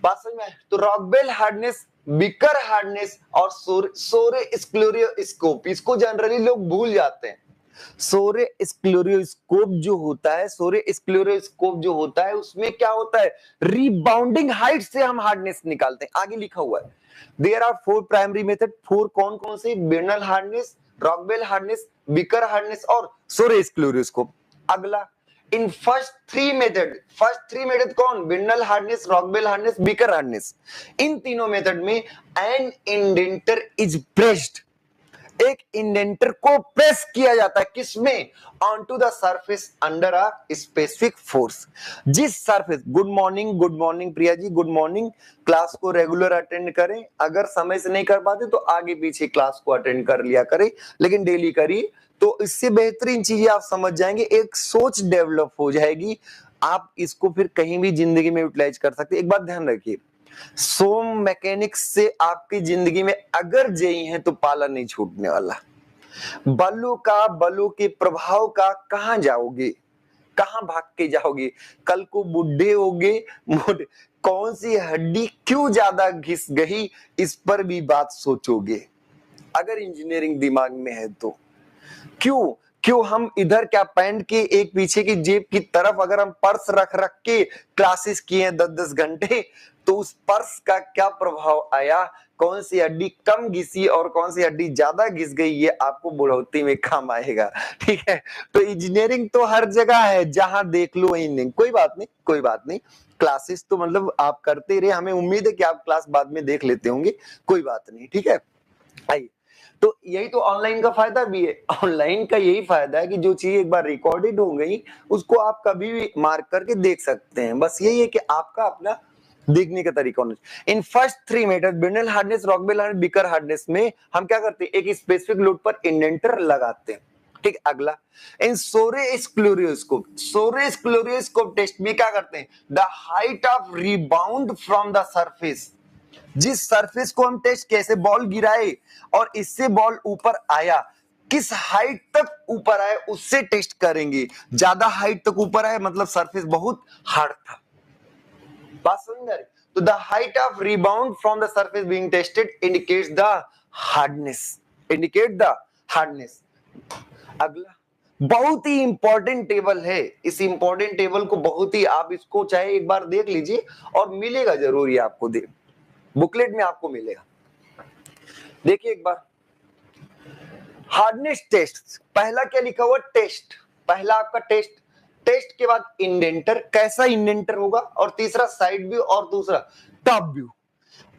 बात समझ में? तो रॉकवेल हार्डनेस, बिकर हार्डनेस और सोरे स्क्लेरोस्कोप, इसको जनरली लोग भूल जाते हैं। सोरे स्क्लेरोस्कोप जो होता है, सोरे स्क्लेरोस्कोप जो होता है उसमें क्या होता है, रिबाउंडिंग हाइट से हम हार्डनेस निकालते हैं। आगे लिखा हुआ है, देयर आर 4 प्राइमरी मेथड। 4 कौन कौन से, बिनेल हार्डनेस, रॉकवेल हार्डनेस, बिकर हार्डनेस और सोरे स्क्लेरोस्कोप। अगला, in first 3 method, first 3 method कौन, बिनेल हार्डनेस, रॉकवेल हार्डनेस, बिकर हार्डनेस। इन तीनों मेथड में एन इंडेंटर इज प्रेस्ड, एक इंडेंटर को प्रेस किया जाता है, किसमें, onto the surface under a specific force. जिस surface, good morning Priya ji, good morning. Class को रेगुलर अटेंड करें, अगर समय से नहीं कर पाते तो आगे पीछे क्लास को अटेंड कर लिया करें, लेकिन डेली करिए, तो इससे बेहतरीन चीजें आप समझ जाएंगे, एक सोच डेवलप हो जाएगी, आप इसको फिर कहीं भी जिंदगी में यूटिलाइज कर सकते। एक बात ध्यान रखिए, सोम मैकेनिक्स से आपकी जिंदगी में अगर जेई है तो पाला नहीं छूटने वाला। बलों के प्रभाव का कहां जाओगे, कहां भाग के जाओगे, कल को बुढ़े होगे, कौन सी हड्डी क्यों ज्यादा घिस गई, इस पर भी बात सोचोगे अगर इंजीनियरिंग दिमाग में है तो। क्यों क्यों हम इधर क्या पैंट के एक पीछे की जेब की तरफ अगर हम पर्स रख रख के क्लासेस किए 10-10 घंटे, तो उस पर्स का क्या प्रभाव आया, कौन सी हड्डी कम घिसी और कौन सी हड्डी ज्यादा घिस गई, ये आपको बुढ़ौती में काम आएगा, ठीक है। तो इंजीनियरिंग तो हर जगह है, जहां देख लो इंजीनियरिंग। कोई बात नहीं, कोई बात नहीं, क्लासेस तो मतलब आप करते रहे, हमें उम्मीद है कि आप क्लास बाद में देख लेते होंगे, कोई बात नहीं, ठीक है। आइए, तो यही तो ऑनलाइन का फायदा भी है, ऑनलाइन का यही फायदा है कि जो चीज एक बार रिकॉर्डेड हो गई उसको आप कभी भी मार्क करके देख सकते हैं। बस यही है कि आपका अपना देखने का तरीका होना चाहिए। In first 3 method, Brinell hardness, Rockwell hardness, बिकर हार्डनेस में हम क्या करते हैं, एक स्पेसिफिक लोड पर इंडेंटर लगाते हैं, ठीक। अगला, इन सोरे स्क्लेरोस्कोप टेस्ट में क्या करते हैं, the height of rebound from the surface. जिस सरफेस को हम टेस्ट कैसे बॉल गिराए और इससे बॉल ऊपर आया, किस हाइट तक ऊपर आए उससे टेस्ट करेंगे। ज्यादा हाइट तक ऊपर आए मतलब सरफेस बहुत हार्ड था, बात समझ में आ रही। तो the height of rebound from the surface being tested indicates the hardness, indicate the hardness. अगला बहुत ही इंपॉर्टेंट टेबल है, इस इंपॉर्टेंट टेबल को बहुत ही, आप इसको चाहे एक बार देख लीजिए और मिलेगा जरूर, ये आपको दे बुकलेट में आपको मिलेगा। देखिए एक बार, हार्डनेस टेस्ट, पहला क्या लिखा हुआ, टेस्ट, पहला आपका टेस्ट, टेस्ट के बाद इंडेंटर, कैसा इंडेंटर होगा, और तीसरा साइड व्यू और दूसरा टॉप व्यू।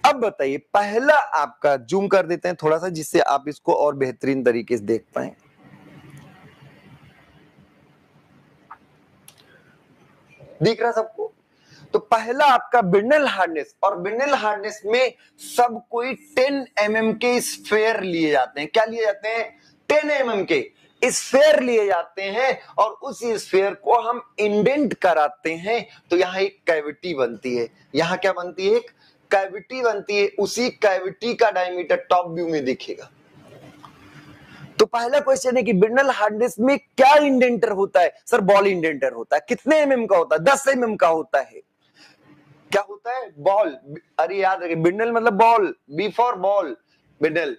अब बताइए, पहला आपका जूम कर देते हैं थोड़ा सा जिससे आप इसको और बेहतरीन तरीके से देख पाए। दिख रहा सबको? तो पहला आपका बिर्नल हार्डनेस, और बिर्नल हार्डनेस में सब कोई 10 mm के स्फेयर लिए जाते हैं। क्या लिए जाते हैं? 10 mm के स्फेयर लिए जाते हैं, और उस स्फेयर को हम इंडेंट कराते हैं, तो यहाँ एक कैविटी बनती है। यहाँ क्या बनती है? एक कैविटी बनती है। उसी कैविटी का डायमीटर टॉप व्यू में दिखेगा। तो पहला क्वेश्चन है कि बिर्नल हार्डनेस में क्या इंडेंटर होता है? सर बॉल इंडेंटर होता है। कितने एमएम का होता है? 10 एमएम का होता है। क्या होता है? बॉल। अरे याद रखिए, बिर्नल मतलब बॉल, बी फॉर बॉल, बिर्नल।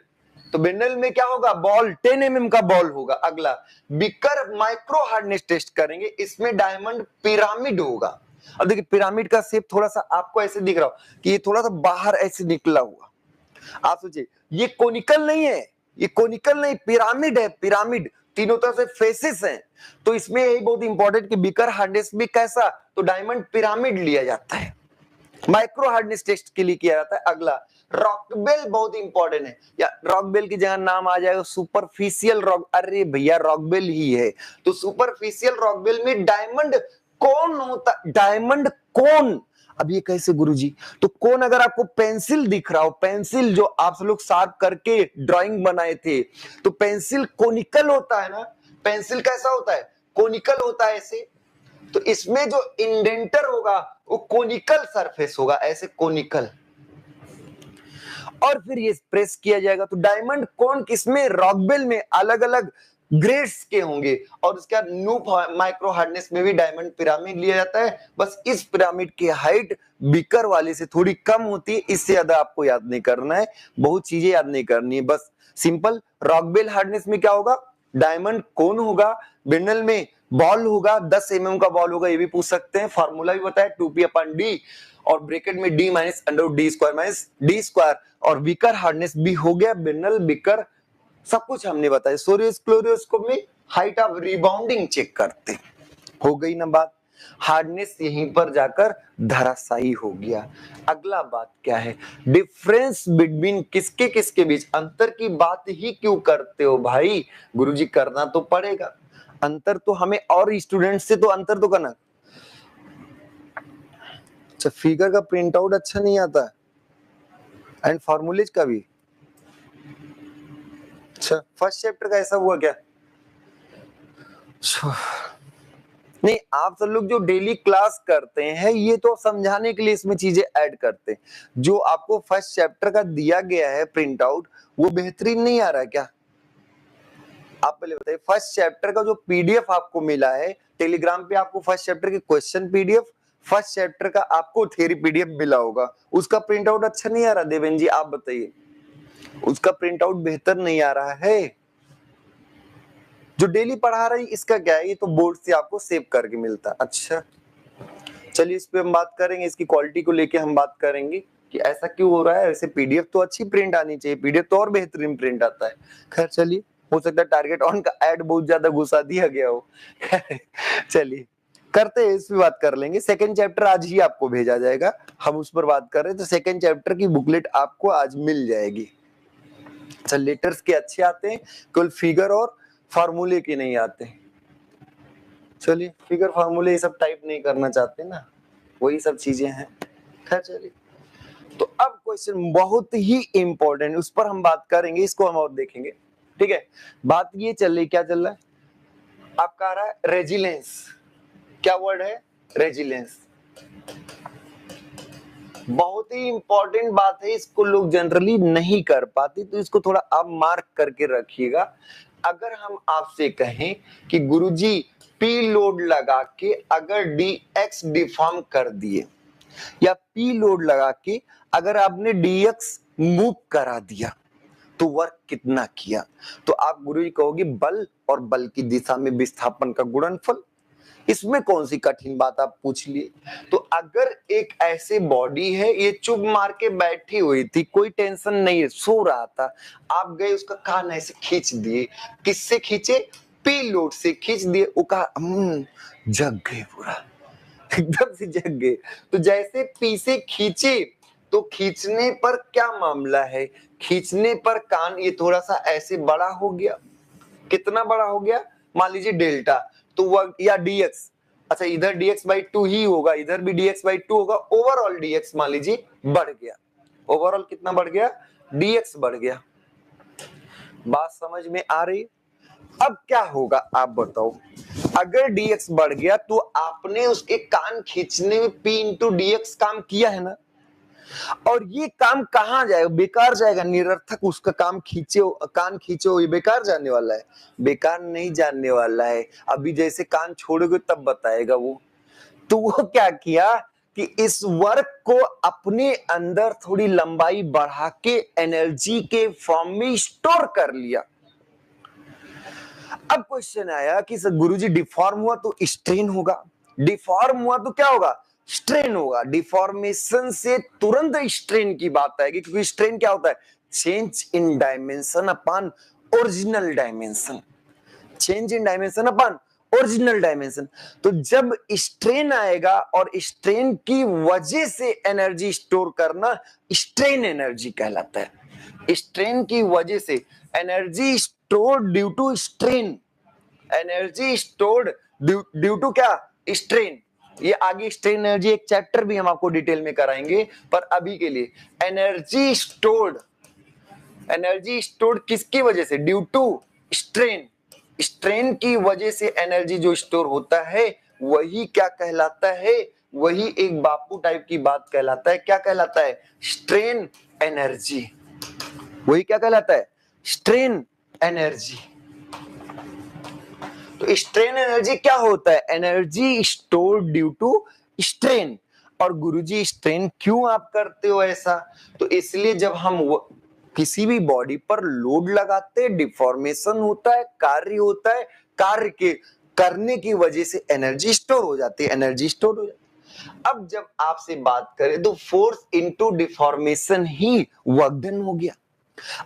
तो बिर्नल में क्या होगा? बॉल 10 एमएम का बॉल होगा। अगला बिकर माइक्रो हार्डनेस टेस्ट करेंगे, इसमें डायमंड पिरामिड होगा। अब देखिए, पिरामिड का शेप थोड़ा सा आपको ऐसे दिख रहा हो कि ये थोड़ा सा बाहर ऐसे निकला हुआ। आप सोचिए, ये कोनिकल नहीं है, ये कोनिकल नहीं, पिरामिड है, पिरामिड। तीनों तरफ से फेसेस हैं। तो इसमें यही बहुत इंपॉर्टेंट कि बिकर हार्डनेस में कैसा, तो डायमंड पिरामिड लिया जाता है, माइक्रो हार्डनेस टेस्ट के लिए किया जाता है। अगला रॉकबेल, बहुत इंपॉर्टेंट है। या रॉकबेल की जगह नाम आ जाएगा सुपरफिशियल रॉक, अरे भैया रॉकबेल ही है। तो सुपरफिशियल रॉकबेल में डायमंड कौन होता, डायमंड कौन। अब ये कैसे गुरुजी? तो कौन, अगर आपको पेंसिल दिख रहा हो, पेंसिल जो आप लोग शार्प करके ड्राइंग बनाए थे, तो पेंसिल कोनिकल होता है ना। पेंसिल कैसा होता है? कोनिकल होता है ऐसे। तो इसमें जो इंडेंटर होगा वो कोनिकल सरफेस होगा, ऐसे कोनिकल, और फिर ये प्रेस किया जाएगा। तो डायमंड कौन किसमें? रॉकबेल में अलग अलग ग्रेड्स के होंगे, और उसके बाद नूप माइक्रो हार्डनेस में भी डायमंड पिरामिड लिया जाता है। बस इस पिरामिड की हाइट बिकर वाले से थोड़ी कम होती है, इससे ज्यादा आपको याद नहीं करना है, बहुत चीजें याद नहीं करनी है, बस सिंपल। रॉकबेल हार्डनेस में क्या होगा? डायमंड कौन होगा, बिर्नल में बॉल होगा, 10 mm का बॉल होगा, ये भी पूछ सकते हैं। फार्मूला भी बताया 2p/d, और ब्रैकेट में d minus under D square minus D square, और बिकर हार्डनेस भी हो गया, बिर्नल बिकर सब कुछ हमने बताया। सोरियोस्क्लेरोस्कोप में हाइट ऑफ रिबाउंडिंग चेक करते, हो गई ना बात। हार्डनेस यहीं पर जाकर धराशायी हो गया। अगला बात क्या है? डिफरेंस बिटवीन किसके किसके बीच, अंतर की बात ही क्यों करते हो भाई? गुरुजी करना तो पड़ेगा, अंतर तो हमें और स्टूडेंट से तो अंतर तो करना। अच्छा, फिगर का प्रिंट आउट अच्छा नहीं आता एंड फॉर्मूलेज का भी। अच्छा, फर्स्ट चैप्टर का ऐसा हुआ क्या? नहीं, आप सब लोग जो डेली क्लास करते हैं ये तो समझाने के लिए इसमें चीजें ऐड करते हैं। जो आपको फर्स्ट चैप्टर का दिया गया है प्रिंट आउट, वो बेहतरीन नहीं आ रहा है क्या? आप पहले बताइए, फर्स्ट चैप्टर का जो पीडीएफ आपको मिला है टेलीग्राम पे, आपको फर्स्ट चैप्टर के क्वेश्चन पीडीएफ, फर्स्ट चैप्टर का आपको थ्योरी पीडीएफ मिला होगा, उसका प्रिंट आउट अच्छा नहीं आ रहा? देवेन जी आप बताइए, उसका प्रिंट आउट बेहतर नहीं आ रहा है? जो डेली पढ़ा रही इसका क्या है? ये तो बोर्ड से आपको सेव करके मिलता है। अच्छा चलिए, इस पे हम बात करेंगे, इसकी क्वालिटी को लेके हम बात करेंगे कि ऐसा क्यों हो रहा है। ऐसे पीडीएफ तो अच्छी प्रिंट आनी चाहिए, पीडीएफ तो और बेहतरीन प्रिंट आता है। खैर चलिए, हो सकता है टारगेट ऑन का ऐड बहुत ज्यादा घुसा दिया गया हो। चलिए करते हैं, इस पे बात कर लेंगे। सेकंड चैप्टर आज ही आपको भेजा जाएगा, हम उस पर बात कर रहे हैं। तो सेकंड चैप्टर की बुकलेट आपको आज मिल जाएगी। अच्छा, लेटर्स के अच्छे आते हैं, केवल फिगर और फार्मूले के नहीं आते। चलिए, फिगर फार्मूले ये सब टाइप नहीं करना चाहते ना, वही सब चीजें हैं। खैर चलिए, तो अब क्वेश्चन बहुत ही इंपॉर्टेंट, उस पर हम बात करेंगे, इसको हम और देखेंगे। ठीक है, बात ये चल रही, क्या चल रहा है आपका? आ रहा है रेजिलेंस। क्या वर्ड है? रेजिलेंस। बहुत ही इंपॉर्टेंट बात है, इसको लोग जनरली नहीं कर पाते, तो इसको थोड़ा आप मार्क करके रखिएगा। अगर हम आपसे कहें कि गुरुजी पी लोड लगा के अगर dx डिफॉर्म कर दिए, या पी लोड लगा के अगर आपने डीएक्स मूव करा दिया तो वर्क कितना किया, तो आप गुरुजी कहोगे बल और बल की दिशा में विस्थापन का गुणनफल। इसमें कौन सी कठिन बात आप पूछ लिए। तो अगर एक ऐसे बॉडी है, ये चुप मार के बैठी हुई थी, कोई टेंशन नहीं है, सो रहा था, आप गए उसका कान ऐसे खींच दिए, किससे खींचे, पी लोड से खींच दिए, वो कहा जग गए, पूरा एकदम से जग गए। तो जैसे पी से खींचे, तो खींचने पर क्या मामला है, खींचने पर कान ये थोड़ा सा ऐसे बड़ा हो गया, कितना बड़ा हो गया, मान लीजिए डेल्टा, तो वह या dx, अच्छा इधर dx/2 ही होगा, इधर भी dx/2 होगा, ओवरऑल dx मान लीजिए बढ़ गया, ओवरऑल कितना बढ़ गया, dx बढ़ गया। बात समझ में आ रही। अब क्या होगा आप बताओ, अगर dx बढ़ गया तो आपने उसके कान खींचने में p इंटू dx काम किया है ना, और ये काम कहां जाएगा, बेकार जाएगा, निरर्थक, उसका काम खींचे, कान खींचे हो, ये बेकार जाने वाला है, बेकार नहीं जाने वाला है। अभी जैसे कान छोड़ोगे तब बताएगा वो। तो वो क्या किया कि इस वर्क को अपने अंदर थोड़ी लंबाई बढ़ा के एनर्जी के फॉर्म में स्टोर कर लिया। अब क्वेश्चन आया कि सर गुरुजी डिफॉर्म हुआ तो स्ट्रेन होगा, डिफॉर्म हुआ तो क्या होगा, स्ट्रेन होगा। डिफॉर्मेशन से तुरंत स्ट्रेन की बात आएगी, क्योंकि स्ट्रेन क्या होता है, change in dimension upon original dimension, change in dimension upon original dimension. तो जब स्ट्रेन आएगा और स्ट्रेन की वजह से एनर्जी स्टोर करना स्ट्रेन एनर्जी कहलाता है। स्ट्रेन की वजह से energy stored due to strain, energy stored due to क्या, स्ट्रेन। ये आगे स्ट्रेन एनर्जी एक चैप्टर भी हम आपको डिटेल में कराएंगे, पर अभी के लिए एनर्जी स्टोर्ड, एनर्जी स्टोर्ड किसकी वजह से, ड्यू टू स्ट्रेन, स्ट्रेन की वजह से एनर्जी जो स्टोर होता है वही क्या कहलाता है, वही एक बापू टाइप की बात कहलाता है। क्या कहलाता है, स्ट्रेन एनर्जी, वही क्या कहलाता है, स्ट्रेन एनर्जी। तो स्ट्रेन एनर्जी क्या होता है, energy stored due to strain. और गुरुजी स्ट्रेन क्यों आप करते हो ऐसा, तो इसलिए जब हम किसी भी बॉडी पर लोड लगाते, डिफॉर्मेशन होता है, कार्य होता है, कार्य के करने की वजह से एनर्जी स्टोर हो जाती है, एनर्जी स्टोर हो जाती है। अब जब आपसे बात करें तो फोर्स इनटू डिफॉर्मेशन ही वर्क डन हो गया।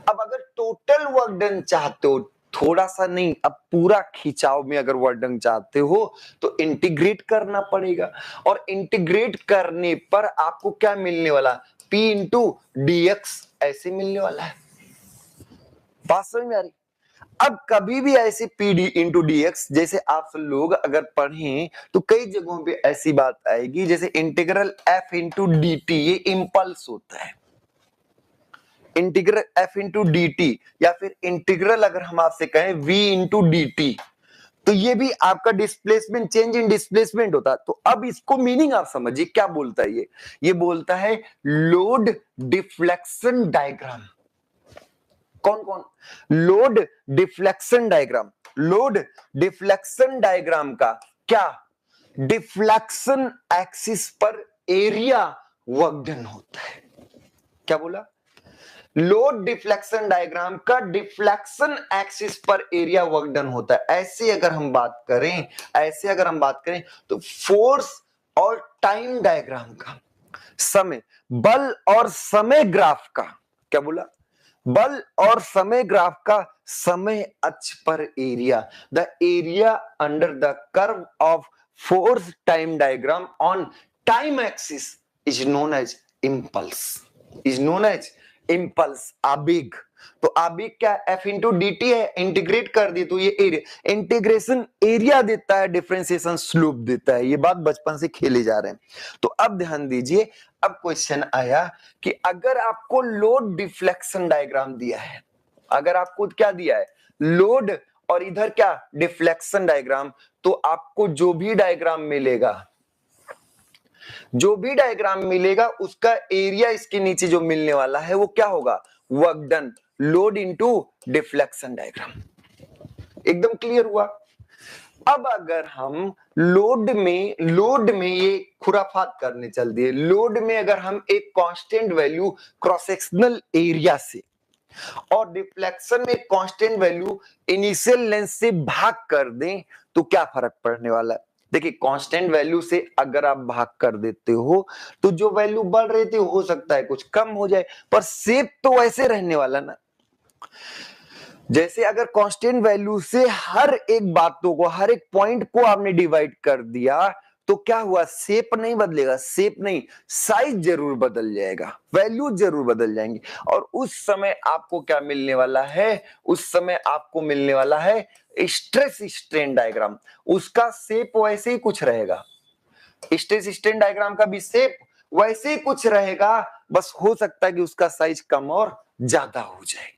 अब अगर टोटल वर्क डन चाहते हो, थोड़ा सा नहीं, अब पूरा खिंचाव में अगर वर्क डन चाहते हो तो इंटीग्रेट करना पड़ेगा, और इंटीग्रेट करने पर आपको क्या मिलने वाला, P इंटू dx ऐसे मिलने वाला है। बात समझ में आ रही। अब कभी भी ऐसे P इंटू dx, जैसे आप लोग अगर पढ़ें तो कई जगहों पे ऐसी बात आएगी, जैसे इंटीग्रल f इंटू dt, ये इंपल्स होता है, इंटीग्रल f इंटू dt, या फिर इंटीग्रल अगर हम आपसे कहें v इंटू dt, तो ये भी आपका डिस्प्लेसमेंट, चेंज इन डिस्प्लेसमेंट होता है। तो अब इसको मीनिंग आप समझिए क्या बोलता है ये बोलता है लोड डिफ्लेक्शन डायग्राम। कौन कौन, load deflection diagram, load deflection diagram का क्या, डिफ्लेक्शन एक्सिस पर एरिया वर्क डन होता है। क्या बोला, लोड डिफ्लेक्शन डायग्राम का डिफ्लेक्शन एक्सिस पर एरिया वर्क डन होता है। ऐसे अगर हम बात करें, ऐसे अगर हम बात करें तो फोर्स और टाइम डायग्राम का, समय, बल और समय ग्राफ का, क्या बोला, बल और समय ग्राफ का समय अक्ष पर area, the area under the curve of force time diagram on time axis is known as impulse, is known as impulse, आवेग। तो आवेग क्या, F इंटू डी टी है, इंटीग्रेट कर दी तो ये एरिया, इंटीग्रेशन एरिया देता है, डिफरेंशिएशन स्लोप देता है। ये बात बचपन से खेले जा रहे हैं। तो अब ध्यान दीजिए, अब क्वेश्चन आया कि अगर आपको लोड डिफ्लेक्शन डायग्राम दिया है, अगर आपको क्या दिया है, लोड और इधर क्या, डिफ्लेक्शन डायग्राम, तो आपको जो भी डायग्राम मिलेगा, जो भी डायग्राम मिलेगा उसका एरिया इसके नीचे जो मिलने वाला है वो क्या होगा, work done, load into deflection diagram. एकदम क्लियर हुआ। अब अगर हम लोड में ये खुराफात करने चल दिए, लोड में अगर हम एक constant value cross sectional area से और डिफ्लेक्शन में कांस्टेंट वैल्यू इनिशियल लेंथ से भाग कर दें तो क्या फर्क पड़ने वाला है? देखिए, कांस्टेंट वैल्यू से अगर आप भाग कर देते हो तो जो वैल्यू बढ़ रही थी हो सकता है कुछ कम हो जाए, पर शेप तो वैसे रहने वाला ना। जैसे अगर कांस्टेंट वैल्यू से हर एक बातों को, हर एक पॉइंट को आपने डिवाइड कर दिया तो क्या हुआ? शेप नहीं बदलेगा, शेप नहीं, साइज जरूर बदल जाएगा, वैल्यू जरूर बदल जाएंगी। और उस समय आपको क्या मिलने वाला है? उस समय आपको मिलने वाला है स्ट्रेस स्ट्रेन डायग्राम। उसका शेप वैसे ही कुछ रहेगा, स्ट्रेस स्ट्रेन डायग्राम का भी शेप वैसे ही कुछ रहेगा, बस हो सकता है कि उसका साइज कम और ज्यादा हो जाए,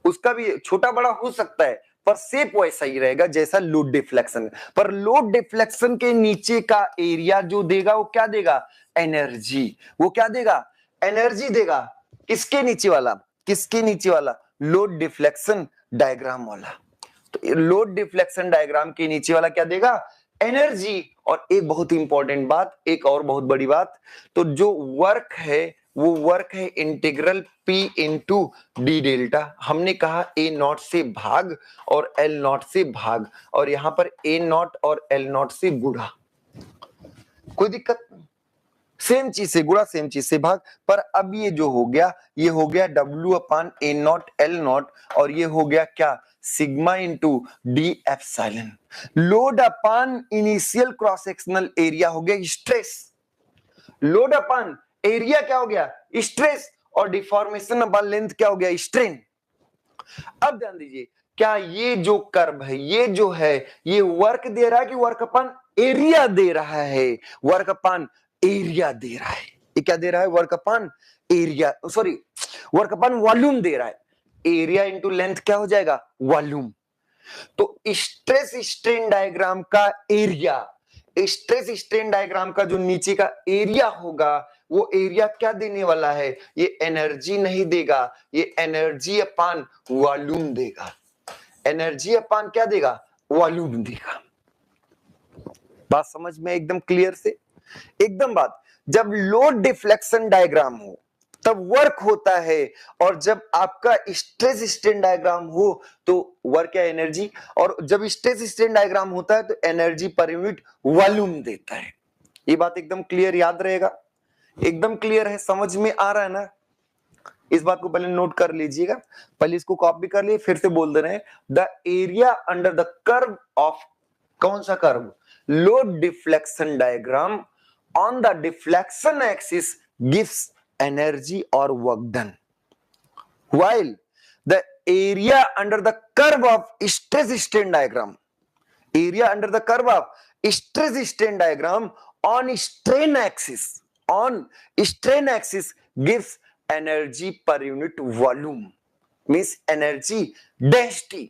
उसका भी छोटा बड़ा हो सकता है, पर शेप वैसा ही रहेगा जैसा लोड डिफ्लेक्शन। पर लोड डिफ्लेक्शन के नीचे का एरिया जो देगा वो क्या देगा? एनर्जी। वो क्या देगा? एनर्जी देगा। किसके नीचे वाला? किसके नीचे वाला? लोड डिफ्लेक्शन डायग्राम वाला। तो लोड डिफ्लेक्शन डायग्राम के नीचे वाला क्या देगा? एनर्जी। और एक बहुत ही इंपॉर्टेंट बात, एक और बहुत बड़ी बात, तो जो वर्क है वो वर्क है integral P into D delta. हमने कहा ए नॉट से भाग और एल नॉट से भाग, और यहां पर ए नॉट और एल नॉट से गुणा, कोई दिक्कत नहीं, सेम चीज से गुणा, सेम चीज से भाग। पर अब ये जो हो गया, ये हो गया W upon A not L naught, और ये हो गया क्या? Sigma into d epsilon. Load upon initial cross sectional area हो गया स्ट्रेस, लोड अपान एरिया क्या हो गया? स्ट्रेस, और डिफॉर्मेशन अपान लेंथ क्या हो गया? स्ट्रेन। अब ध्यान दीजिए, क्या ये जो कर्व है, ये जो है, ये वर्क दे रहा है कि वर्क अपान एरिया दे रहा है? वर्क अपान एरिया दे रहा है। ये क्या दे रहा है? वर्क अपान एरिया, सॉरी, वर्क अपान वॉल्यूम दे रहा है। एरिया इंटू लेंथ क्या हो जाएगा? वॉल्यूम। तो स्ट्रेस स्ट्रेन डायग्राम का एरिया, स्ट्रेस स्ट्रेन डायग्राम का जो नीचे का एरिया होगा, वो एरिया क्या देने वाला है? ये एनर्जी नहीं देगा, ये एनर्जी अपान वॉल्यूम देगा। एनर्जी अपान क्या देगा? वॉल्यूम देगा। बात समझ में एकदम क्लियर से? एकदम बात। जब लोड डिफ्लेक्शन डायग्राम हो तब वर्क होता है, और जब आपका स्ट्रेस स्ट्रेन डायग्राम हो तो वर्क या एनर्जी, और जब स्ट्रेस स्ट्रेन डायग्राम होता है तो एनर्जी पर यूनिट वॉल्यूम देता है। ये बात एकदम क्लियर, याद रहेगा, एकदम क्लियर है, समझ में आ रहा है ना? इस बात को पहले नोट कर लीजिएगा, पहले इसको कॉपी कर लिए, फिर से बोल दे रहे हैं, the area under the curve of, कौन सा curve? Load deflection diagram on the deflection axis gives energy और work done, while the area under the curve of stress strain diagram, area under the curve of stress strain diagram on strain axis, on strain axis gives energy per unit volume, means energy density।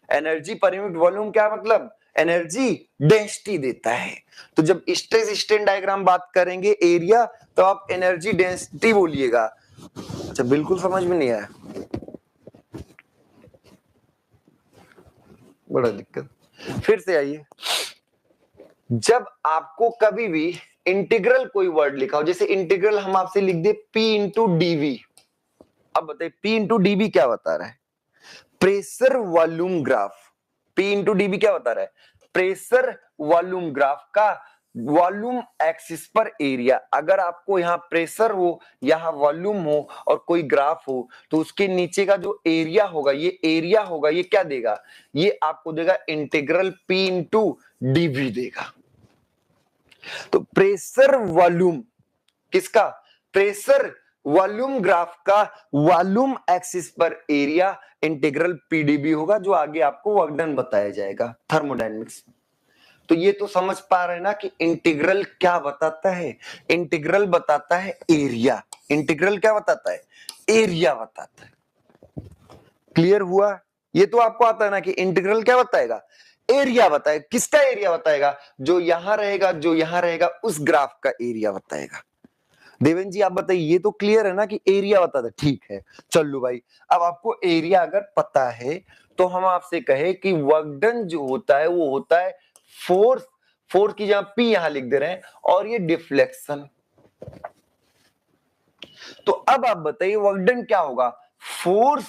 Energy per unit volume क्या मतलब? एनर्जी डेंसिटी देता है। तो जब स्ट्रेस स्ट्रेन डायग्राम बात करेंगे एरिया, तो आप एनर्जी डेंसिटी बोलिएगा। अच्छा, बिल्कुल समझ में नहीं आया, बड़ा दिक्कत। फिर से आइए, जब आपको कभी भी इंटीग्रल कोई वर्ड लिखा हो, जैसे इंटीग्रल हम आपसे लिख दे P इंटू डीवी, अब बताइए P इंटू डीवी क्या बता रहा है? Pressure volume graph. P into D V क्या बता रहा है? प्रेशर वॉल्यूम ग्राफ का वॉल्यूम एक्सिस पर एरिया। अगर आपको यहाँ प्रेशर हो, यहाँ वॉल्यूम हो और कोई ग्राफ हो, तो उसके नीचे का जो एरिया होगा, ये एरिया होगा, ये क्या देगा? ये आपको देगा इंटीग्रल P इंटू डीवी देगा। तो प्रेशर वॉल्यूम किसका? प्रेशर वॉल्यूम ग्राफ का वॉल्यूम एक्सिस पर एरिया इंटीग्रल पीडीबी होगा, जो आगे आपको वर्क डन बताया जाएगा थर्मोडायनेमिक्स। तो ये तो समझ पा रहे हैं ना कि इंटीग्रल क्या बताता है? इंटीग्रल बताता है एरिया। इंटीग्रल क्या बताता है? एरिया बताता है। क्लियर हुआ? ये तो आपको आता है ना कि इंटीग्रल क्या बताएगा? एरिया बताएगा। किसका एरिया बताएगा? जो यहां रहेगा, जो यहां रहेगा, उस ग्राफ का एरिया बताएगा। देवेंद्र जी आप बताइए, ये तो क्लियर है ना कि एरिया बताता है? ठीक है, चलो भाई, अब आपको एरिया अगर पता है तो हम आपसे कहे कि वर्क डन जो होता है वो होता है फोर्स, फोर्स की जगह P यहां लिख दे रहे हैं, और ये डिफ्लेक्शन। तो अब आप बताइए वर्क डन क्या होगा? फोर्स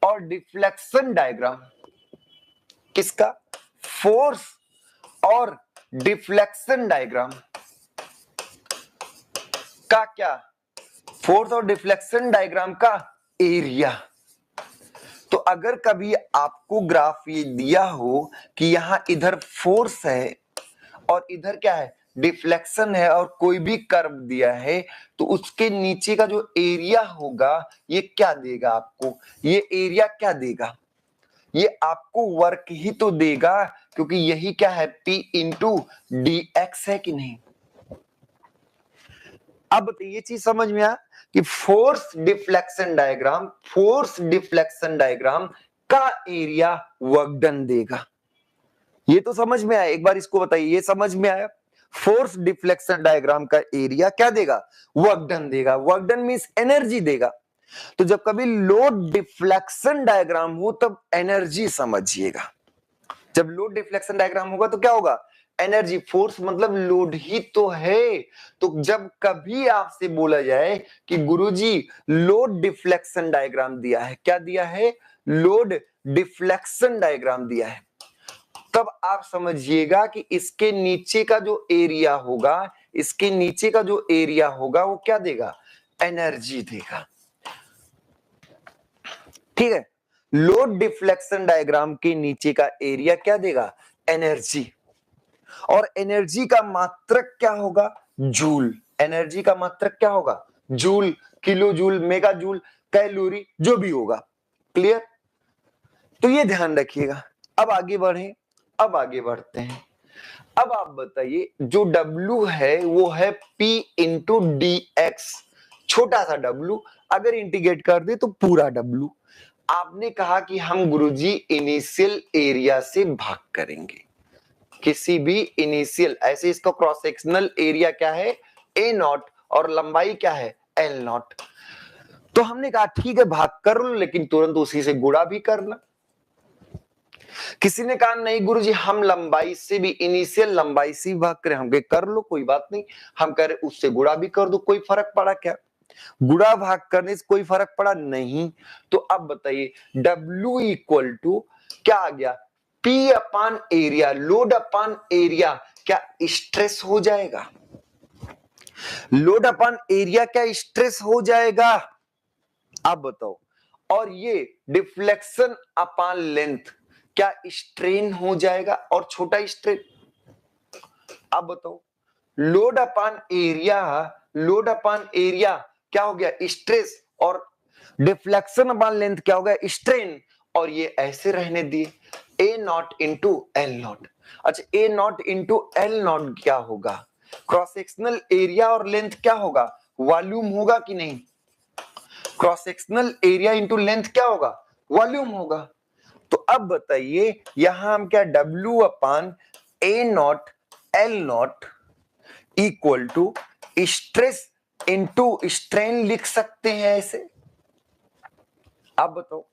और डिफ्लेक्शन डायग्राम किसका? फोर्स और डिफ्लेक्शन डायग्राम का क्या? फोर्स और डिफ्लेक्शन डायग्राम का एरिया। तो अगर कभी आपको ग्राफ ये दिया हो कि यहां इधर फोर्स है और इधर क्या है? डिफ्लेक्शन है, और कोई भी कर्व दिया है, तो उसके नीचे का जो एरिया होगा ये क्या देगा आपको? ये एरिया क्या देगा? ये आपको वर्क ही तो देगा, क्योंकि यही क्या है? P इंटू डी एक्स है कि नहीं? अब ये चीज समझ में आया कि force deflection diagram, force deflection diagram का एरिया वर्क डन देगा। ये तो समझ में आया? एक बार इसको बताइए, ये समझ में आया? फोर्स डिफ्लेक्शन डायग्राम का एरिया क्या देगा? वर्क डन देगा। वर्क डन मींस एनर्जी देगा। तो जब कभी लोड डिफ्लेक्शन डायग्राम हो तब एनर्जी समझिएगा। जब लोड डिफ्लेक्शन डायग्राम होगा तो क्या होगा? एनर्जी। फोर्स मतलब लोड ही तो है। तो जब कभी आपसे बोला जाए कि गुरुजी लोड डिफ्लेक्शन डायग्राम दिया है, क्या दिया है? लोड डिफ्लेक्शन डायग्राम दिया है, तब आप समझिएगा कि इसके नीचे का जो एरिया होगा, इसके नीचे का जो एरिया होगा वो क्या देगा? एनर्जी देगा। ठीक है, लोड डिफ्लेक्शन डायग्राम के नीचे का एरिया क्या देगा? एनर्जी। और एनर्जी का मात्रक क्या होगा? जूल। एनर्जी का मात्रक क्या होगा? Joule, kilo joule, mega joule, calorie, जो भी होगा। क्लियर? तो ये ध्यान रखिएगा। अब आगे बढ़े, अब आगे बढ़ते हैं। अब आप बताइए, जो W है वो है P इंटू डी एक्स। छोटा सा W, अगर इंटीग्रेट कर दे तो पूरा W। आपने कहा कि हम गुरुजी इनिशियल एरिया से भाग करेंगे, किसी भी इनिशियल, ऐसे इसका क्रॉस सेक्शनल एरिया क्या है? A नॉट, और लंबाई क्या है? L not. तो हमने कहा ठीक है भाग कर लो, लेकिन तुरंत उसी से गुणा भी करना। किसी ने कहा नहीं गुरुजी हम लंबाई से भी, इनिशियल लंबाई से भाग करें। हम कहे कर लो कोई बात नहीं, हम कह रहे उससे गुणा भी कर दो, कोई फर्क पड़ा क्या? गुणा भाग करने से कोई फर्क पड़ा नहीं। तो अब बताइए W इक्वल टू क्या आ गया? P अपान एरिया, लोड अपान एरिया, क्या स्ट्रेस हो जाएगा? लोड अपान एरिया क्या स्ट्रेस हो जाएगा? आप बताओ। और ये डिफ्लेक्शन अपान लेंथ क्या स्ट्रेन हो जाएगा? और छोटा स्ट्रेन। आप बताओ, लोड अपान एरिया, लोड अपान एरिया क्या हो गया? स्ट्रेस, और डिफ्लेक्शन अपान लेंथ क्या हो गया? स्ट्रेन। और ये ऐसे रहने दिए, ए नॉट इंटू एल नॉट। अच्छा, ए नॉट इंटू एल नॉट क्या होगा? क्रॉस सेक्शनल एरिया और लेंथ क्या होगा? वॉल्यूम होगा कि नहीं? Cross sectional area into length क्या होगा? वॉल्यूम होगा। तो अब बताइए यहां हम क्या W upon A not L nought equal to stress into strain लिख सकते हैं ऐसे? आप बताओ,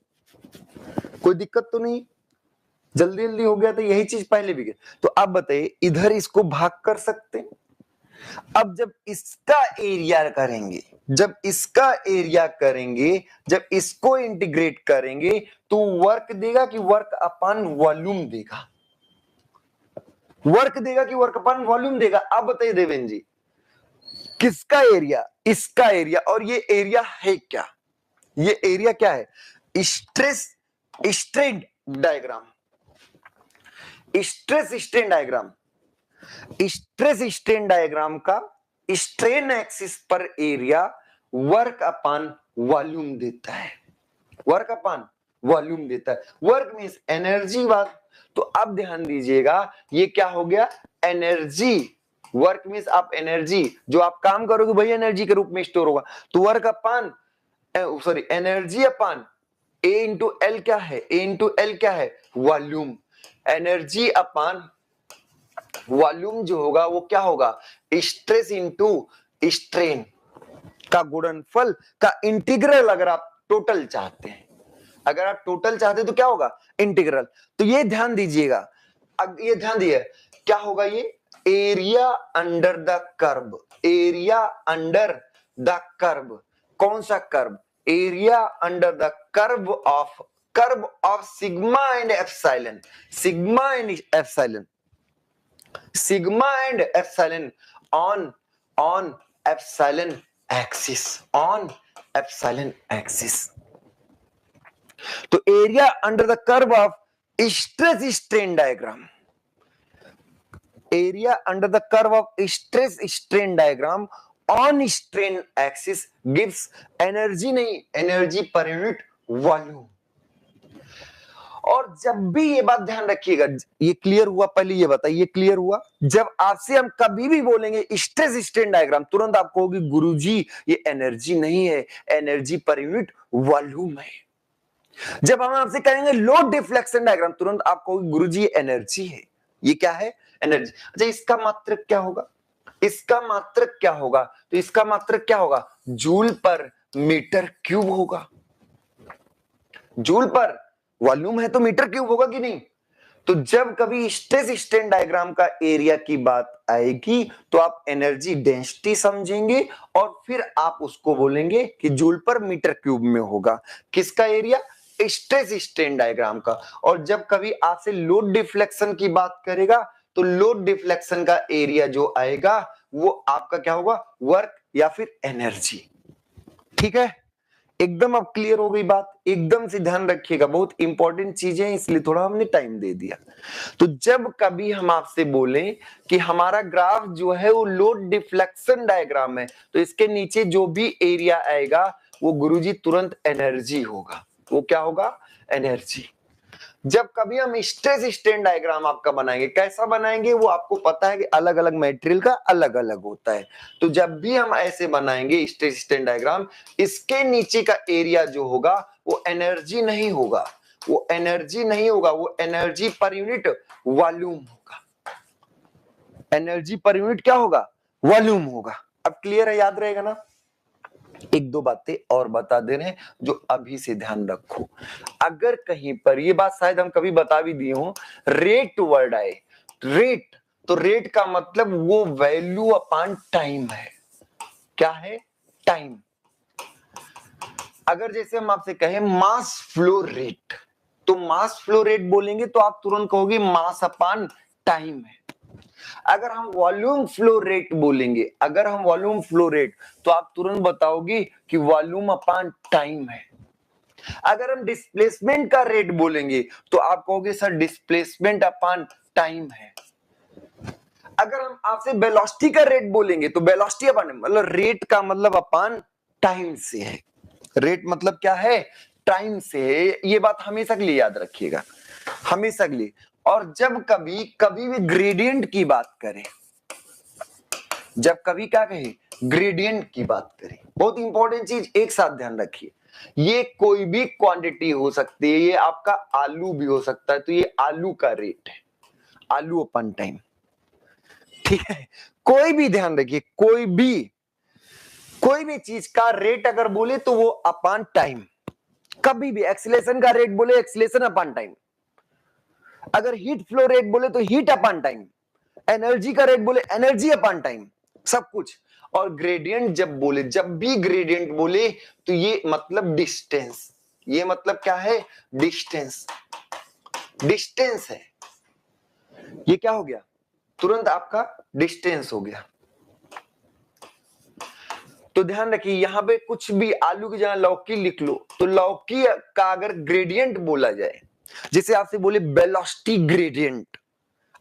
कोई दिक्कत तो नहीं? जल्दी जल्दी हो गया तो यही चीज पहले भी गया। तो अब बताइए इधर इसको भाग कर सकते हैं। अब जब इसका एरिया करेंगे, जब इसका एरिया करेंगे, जब इसको इंटीग्रेट करेंगे, तो वर्क देगा कि वर्क अपान वॉल्यूम देगा? वर्क देगा कि वर्क अपान वॉल्यूम देगा? आप बताइए देवेंद्र जी, किसका एरिया? इसका एरिया। और ये एरिया है क्या? ये एरिया क्या है? Stress strain diagram, stress strain diagram. Stress strain diagram का स्ट्रेन एक्सिस पर एरिया वर्क अपान वॉल्यूम देता है, वर्क अपान वॉल्यूम देता है। Work means energy work. तो अब ध्यान दीजिएगा ये क्या हो गया? एनर्जी। वर्क मींस आप एनर्जी, जो आप काम करोगे वही एनर्जी के रूप में स्टोर होगा। तो वर्क अपान, सॉरी, एनर्जी अपान ए इंटू एल क्या है? ए इंटू एल क्या है? वॉल्यूम। एनर्जी अपान वॉल्यूम जो होगा वो क्या होगा? स्ट्रेस इंटू स्ट्रेन का गुणनफल का इंटीग्रल, अगर आप टोटल चाहते हैं अगर आप टोटल चाहते तो क्या होगा, इंटीग्रल। तो ये ध्यान दीजिएगा, अब ये ध्यान दिए क्या होगा, ये area under the curve, area under the curve, कौन सा curve, area under the curve of sigma and epsilon, sigma and epsilon, sigma and epsilon on epsilon axis, on epsilon axis। तो area under the curve of stress strain diagram, area under the curve of stress strain diagram on strain axis gives energy, नहीं एनर्जी पर यूनिट वॉल्यूम। और जब भी ये बात ध्यान रखिएगा, ये क्लियर हुआ, पहले ये बताइए ये क्लियर हुआ, जब आपसे हम कभी भी बोलेंगे स्ट्रेस स्ट्रेन डायग्राम, तुरंत आप कहोगे गुरुजी ये एनर्जी नहीं है, एनर्जी पर यूनिट वॉल्यूम है। जब हम आपसे कहेंगे लोड डिफ्लेक्शन डायग्राम, तुरंत आप कहोगे गुरुजी ये एनर्जी है, ये क्या है, एनर्जी। अच्छा इसका मात्रक क्या होगा, इसका मात्रक क्या होगा, तो इसका मात्रक क्या होगा, जूल पर मीटर क्यूब होगा। जूल पर वॉल्यूम है तो मीटर क्यूब होगा कि नहीं। तो जब कभी स्ट्रेस स्ट्रेन डायग्राम का एरिया की बात आएगी तो आप एनर्जी डेंसिटी समझेंगे और फिर आप उसको बोलेंगे कि जूल पर मीटर क्यूब में होगा, किसका एरिया, स्ट्रेस स्ट्रेन डायग्राम का। और जब कभी आपसे लोड डिफ्लेक्शन की बात करेगा तो लोड डिफ्लेक्शन का एरिया जो आएगा वो आपका क्या होगा, वर्क या फिर एनर्जी। ठीक है, एकदम अब क्लियर हो गई बात, एकदम से ध्यान रखिएगा, बहुत इंपॉर्टेंट चीजें हैं इसलिए थोड़ा हमने टाइम दे दिया। तो जब कभी हम आपसे बोलें कि हमारा ग्राफ जो है वो लोड डिफ्लेक्शन डायग्राम है, तो इसके नीचे जो भी एरिया आएगा वो गुरुजी तुरंत एनर्जी होगा, वो क्या होगा, एनर्जी। जब कभी हम स्ट्रेस स्ट्रेन डायग्राम आपका बनाएंगे, कैसा बनाएंगे वो आपको पता है कि अलग अलग मटेरियल का अलग अलग होता है। तो जब भी हम ऐसे बनाएंगे स्ट्रेस स्ट्रेन डायग्राम, इसके नीचे का एरिया जो होगा वो एनर्जी नहीं होगा, वो एनर्जी नहीं होगा, वो एनर्जी पर यूनिट वॉल्यूम होगा, एनर्जी पर यूनिट क्या होगा, वॉल्यूम होगा। अब क्लियर है, याद रहेगा ना। एक दो बातें और बता दे रहे हैं जो अभी से ध्यान रखो, अगर कहीं पर ये बात शायद हम कभी बता भी दिए हो, रेट वर्ड आए, रेट, तो रेट का मतलब वो वैल्यू अपॉन टाइम है, क्या है, टाइम। अगर जैसे हम आपसे कहें मास फ्लो रेट, तो मास फ्लो रेट बोलेंगे तो आप तुरंत कहोगे मास अपॉन टाइम है। अगर हम वॉल्यूम फ्लो रेट बोलेंगे, अगर हम वॉल्यूम फ्लो रेट, तो आप तुरंत बताओगे कि वॉल्यूम अपॉन टाइम है। अगर हम डिस्प्लेसमेंट का रेट बोलेंगे तो आप कहोगे सर डिस्प्लेसमेंट अपॉन टाइम है। अगर हम आपसे वेलोसिटी का रेट बोलेंगे तो वेलोसिटी अपॉन, मतलब रेट का मतलब अपॉन टाइम से है, रेट मतलब क्या है, टाइम से है। ये बात हमेशा के लिए याद रखिएगा, हमेशा के लिए। और जब कभी कभी भी ग्रेडियंट की बात करें, जब कभी क्या कहे, ग्रेडियंट की बात करें, बहुत इंपॉर्टेंट चीज एक साथ ध्यान रखिए, ये कोई भी क्वांटिटी हो सकती है, ये आपका आलू भी हो सकता है, तो ये आलू का रेट है, आलू अपन टाइम। ठीक है, कोई भी ध्यान रखिए, कोई भी चीज का रेट अगर बोले तो वो अपन टाइम, कभी भी एक्सीलरेशन का रेट बोले एक्सीलरेशन अपन टाइम, अगर हीट फ्लो रेट बोले तो हीट अपन टाइम, एनर्जी का रेट बोले एनर्जी अपन टाइम, सब कुछ। और ग्रेडियंट जब बोले, जब भी ग्रेडियंट बोले तो ये मतलब डिस्टेंस, ये मतलब क्या है, डिस्टेंस, डिस्टेंस है। ये क्या हो गया, तुरंत आपका डिस्टेंस हो गया। तो ध्यान रखिए यहां पे कुछ भी आलू की जगह लौकी लिख लो, तो लौकी का अगर ग्रेडियंट बोला जाए, जैसे आपसे बोले वेलोसिटी ग्रेडियंट,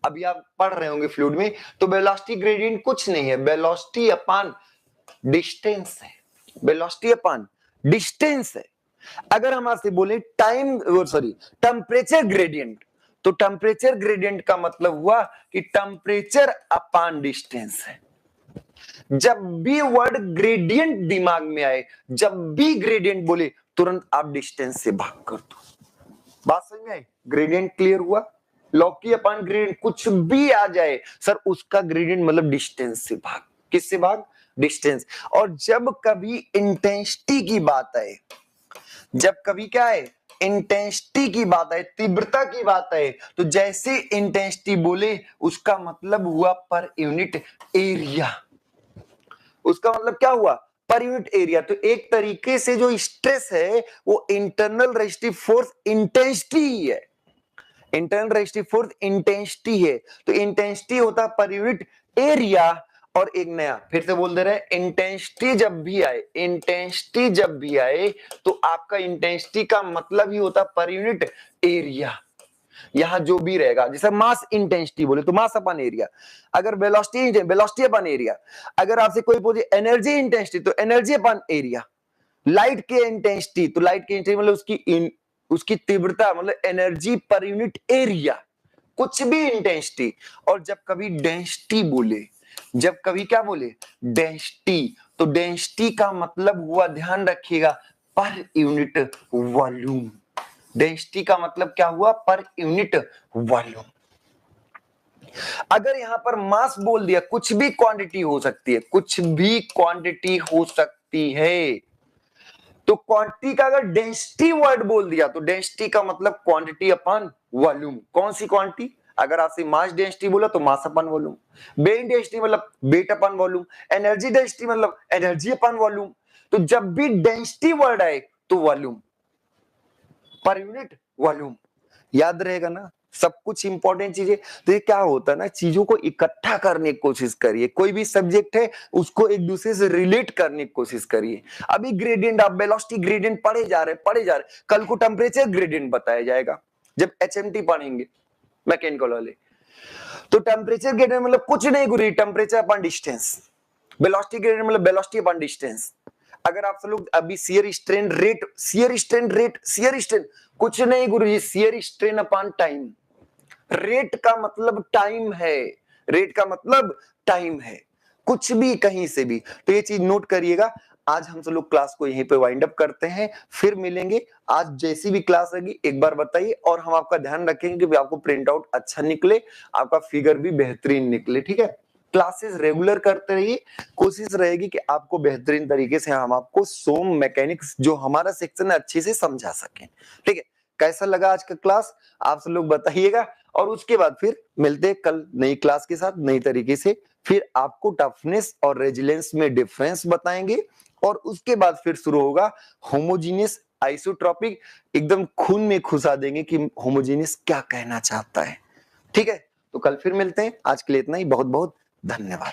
अभी आप पढ़ रहे होंगे फ्लूइड में, तो वेलोसिटी ग्रेडियंट कुछ नहीं है, वेलोसिटी अपॉन डिस्टेंस है, वेलोसिटी अपॉन डिस्टेंस है। अगर हम आपसे बोले टाइम, सॉरी टेम्परेचर ग्रेडियंट, तो टेम्परेचर ग्रेडियंट का मतलब हुआ कि टेम्परेचर अपॉन डिस्टेंस है। जब भी वर्ड ग्रेडियंट दिमाग में आए, जब भी ग्रेडियंट बोले, तुरंत आप डिस्टेंस से भाग कर दो। बात समझ में आई, ग्रेडियंट क्लियर हुआ। लौकी अपॉन ग्रेडियंट कुछ भी आ जाए सर, उसका ग्रेडियंट मतलब डिस्टेंस से भाग, किससे भाग, डिस्टेंस। और जब कभी इंटेंसिटी की बात आए, जब कभी क्या है, इंटेंसिटी की बात है, तीव्रता की बात है, तो जैसे इंटेंसिटी बोले उसका मतलब हुआ पर यूनिट एरिया। उसका मतलब क्या हुआ? Per unit area. तो एक तरीके से जो स्ट्रेस है वो इंटरनल रेजिस्टिव फोर्स इंटेंसिटी ही है। इंटरनल रेजिस्टिव फोर्स इंटेंसिटी है, तो इंटेंसिटी होता है पर यूनिट एरिया। और एक नया फिर से बोल दे रहे हैं, इंटेंसिटी जब भी आए, इंटेंसिटी जब भी आए तो आपका इंटेंसिटी का मतलब ही होता पर यूनिट एरिया। यहां जो भी रहेगा, जैसे मास इंटेंसिटी बोले तो मास अपन एरिया, अगर वेलोसिटी वेलोसिटी अपन एरिया, अगर आपसे कोई पूछे एनर्जी इंटेंसिटी तो एनर्जी अपन एरिया, लाइट की इंटेंसिटी तो लाइट की इंटेंसिटी मतलब उसकी तीव्रता मतलब एनर्जी पर यूनिट एरिया, कुछ भी इंटेंसिटी। और जब कभी डेंसिटी बोले, जब कभी क्या बोले डेंसिटी, तो डेंसिटी का मतलब हुआ, ध्यान रखिएगा, पर यूनिट वॉल्यूम। डेंसिटी का मतलब क्या हुआ? Per unit volume. अगर यहां पर मास बोल दिया, कुछ भी क्वांटिटी हो सकती है, कुछ भी क्वांटिटी हो सकती है, तो क्वांटिटी का अगर डेंसिटी वर्ड बोल दिया तो डेंसिटी का मतलब क्वांटिटी अपॉन वॉल्यूम। कौन सी क्वांटिटी? अगर आपसे मास डेंसिटी बोला तो mass upon volume, weight density मतलब weight upon volume, energy density मतलब एनर्जी अपॉन वॉल्यूम। तो जब भी डेंसिटी वर्ड आए तो वॉल्यूम, पर यूनिट वॉल्यूम। याद रहेगा ना, सब कुछ इंपॉर्टेंट चीजें। तो ये क्या होता है ना, चीजों को इकट्ठा करने की कोशिश करिए। कोई भी सब्जेक्ट है उसको एक दूसरे से रिलेट करने की कोशिश करिए। अभी ग्रेडियंट, आप वेलोसिटी ग्रेडियंट पढ़े जा रहे, कल को टेम्परेचर ग्रेडियंट बताया जाएगा जब एचएमटी पढ़ेंगे मैकेनिकल वाले। तो टेम्परेचर ग्रेडियंट मतलब कुछ नहीं गुरी, temperature upon distance. Velocity gradient मतलब वेलोसिटी अपॉन डिस्टेंस। अगर आप लोग अभी shear strain rate, shear strain rate, shear strain कुछ नहीं गुरुजी, shear strain upon time. Rate का मतलब टाइम है, रेट का मतलब टाइम है, कुछ भी कहीं से भी। तो ये चीज नोट करिएगा। आज हम सब लोग क्लास को यहीं पे वाइंड अप करते हैं, फिर मिलेंगे। आज जैसी भी क्लास रहेगी एक बार बताइए, और हम आपका ध्यान रखेंगे कि आपको प्रिंट आउट अच्छा निकले, आपका फिगर भी बेहतरीन निकले। ठीक है, क्लासेस रेगुलर करते रहिए, कोशिश रहेगी कि आपको बेहतरीन तरीके से हम आपको सोम मैकेनिक्स जो हमारा सेक्शन है अच्छे से समझा सकें। ठीक है, कैसा लगा आज का क्लास आप सब लोग बताइएगा। और उसके बाद फिर मिलते हैं कल नई क्लास के साथ, नई तरीके से फिर आपको टफनेस और रेजिलेंस में डिफरेंस बताएंगे। और उसके बाद फिर शुरू होगा होमोजीनियस आइसोट्रॉपिक, एकदम खून में घुसा देंगे कि होमोजीनियस क्या कहना चाहता है। ठीक है, तो कल फिर मिलते हैं। आज के लिए इतना ही, बहुत बहुत धन्यवाद।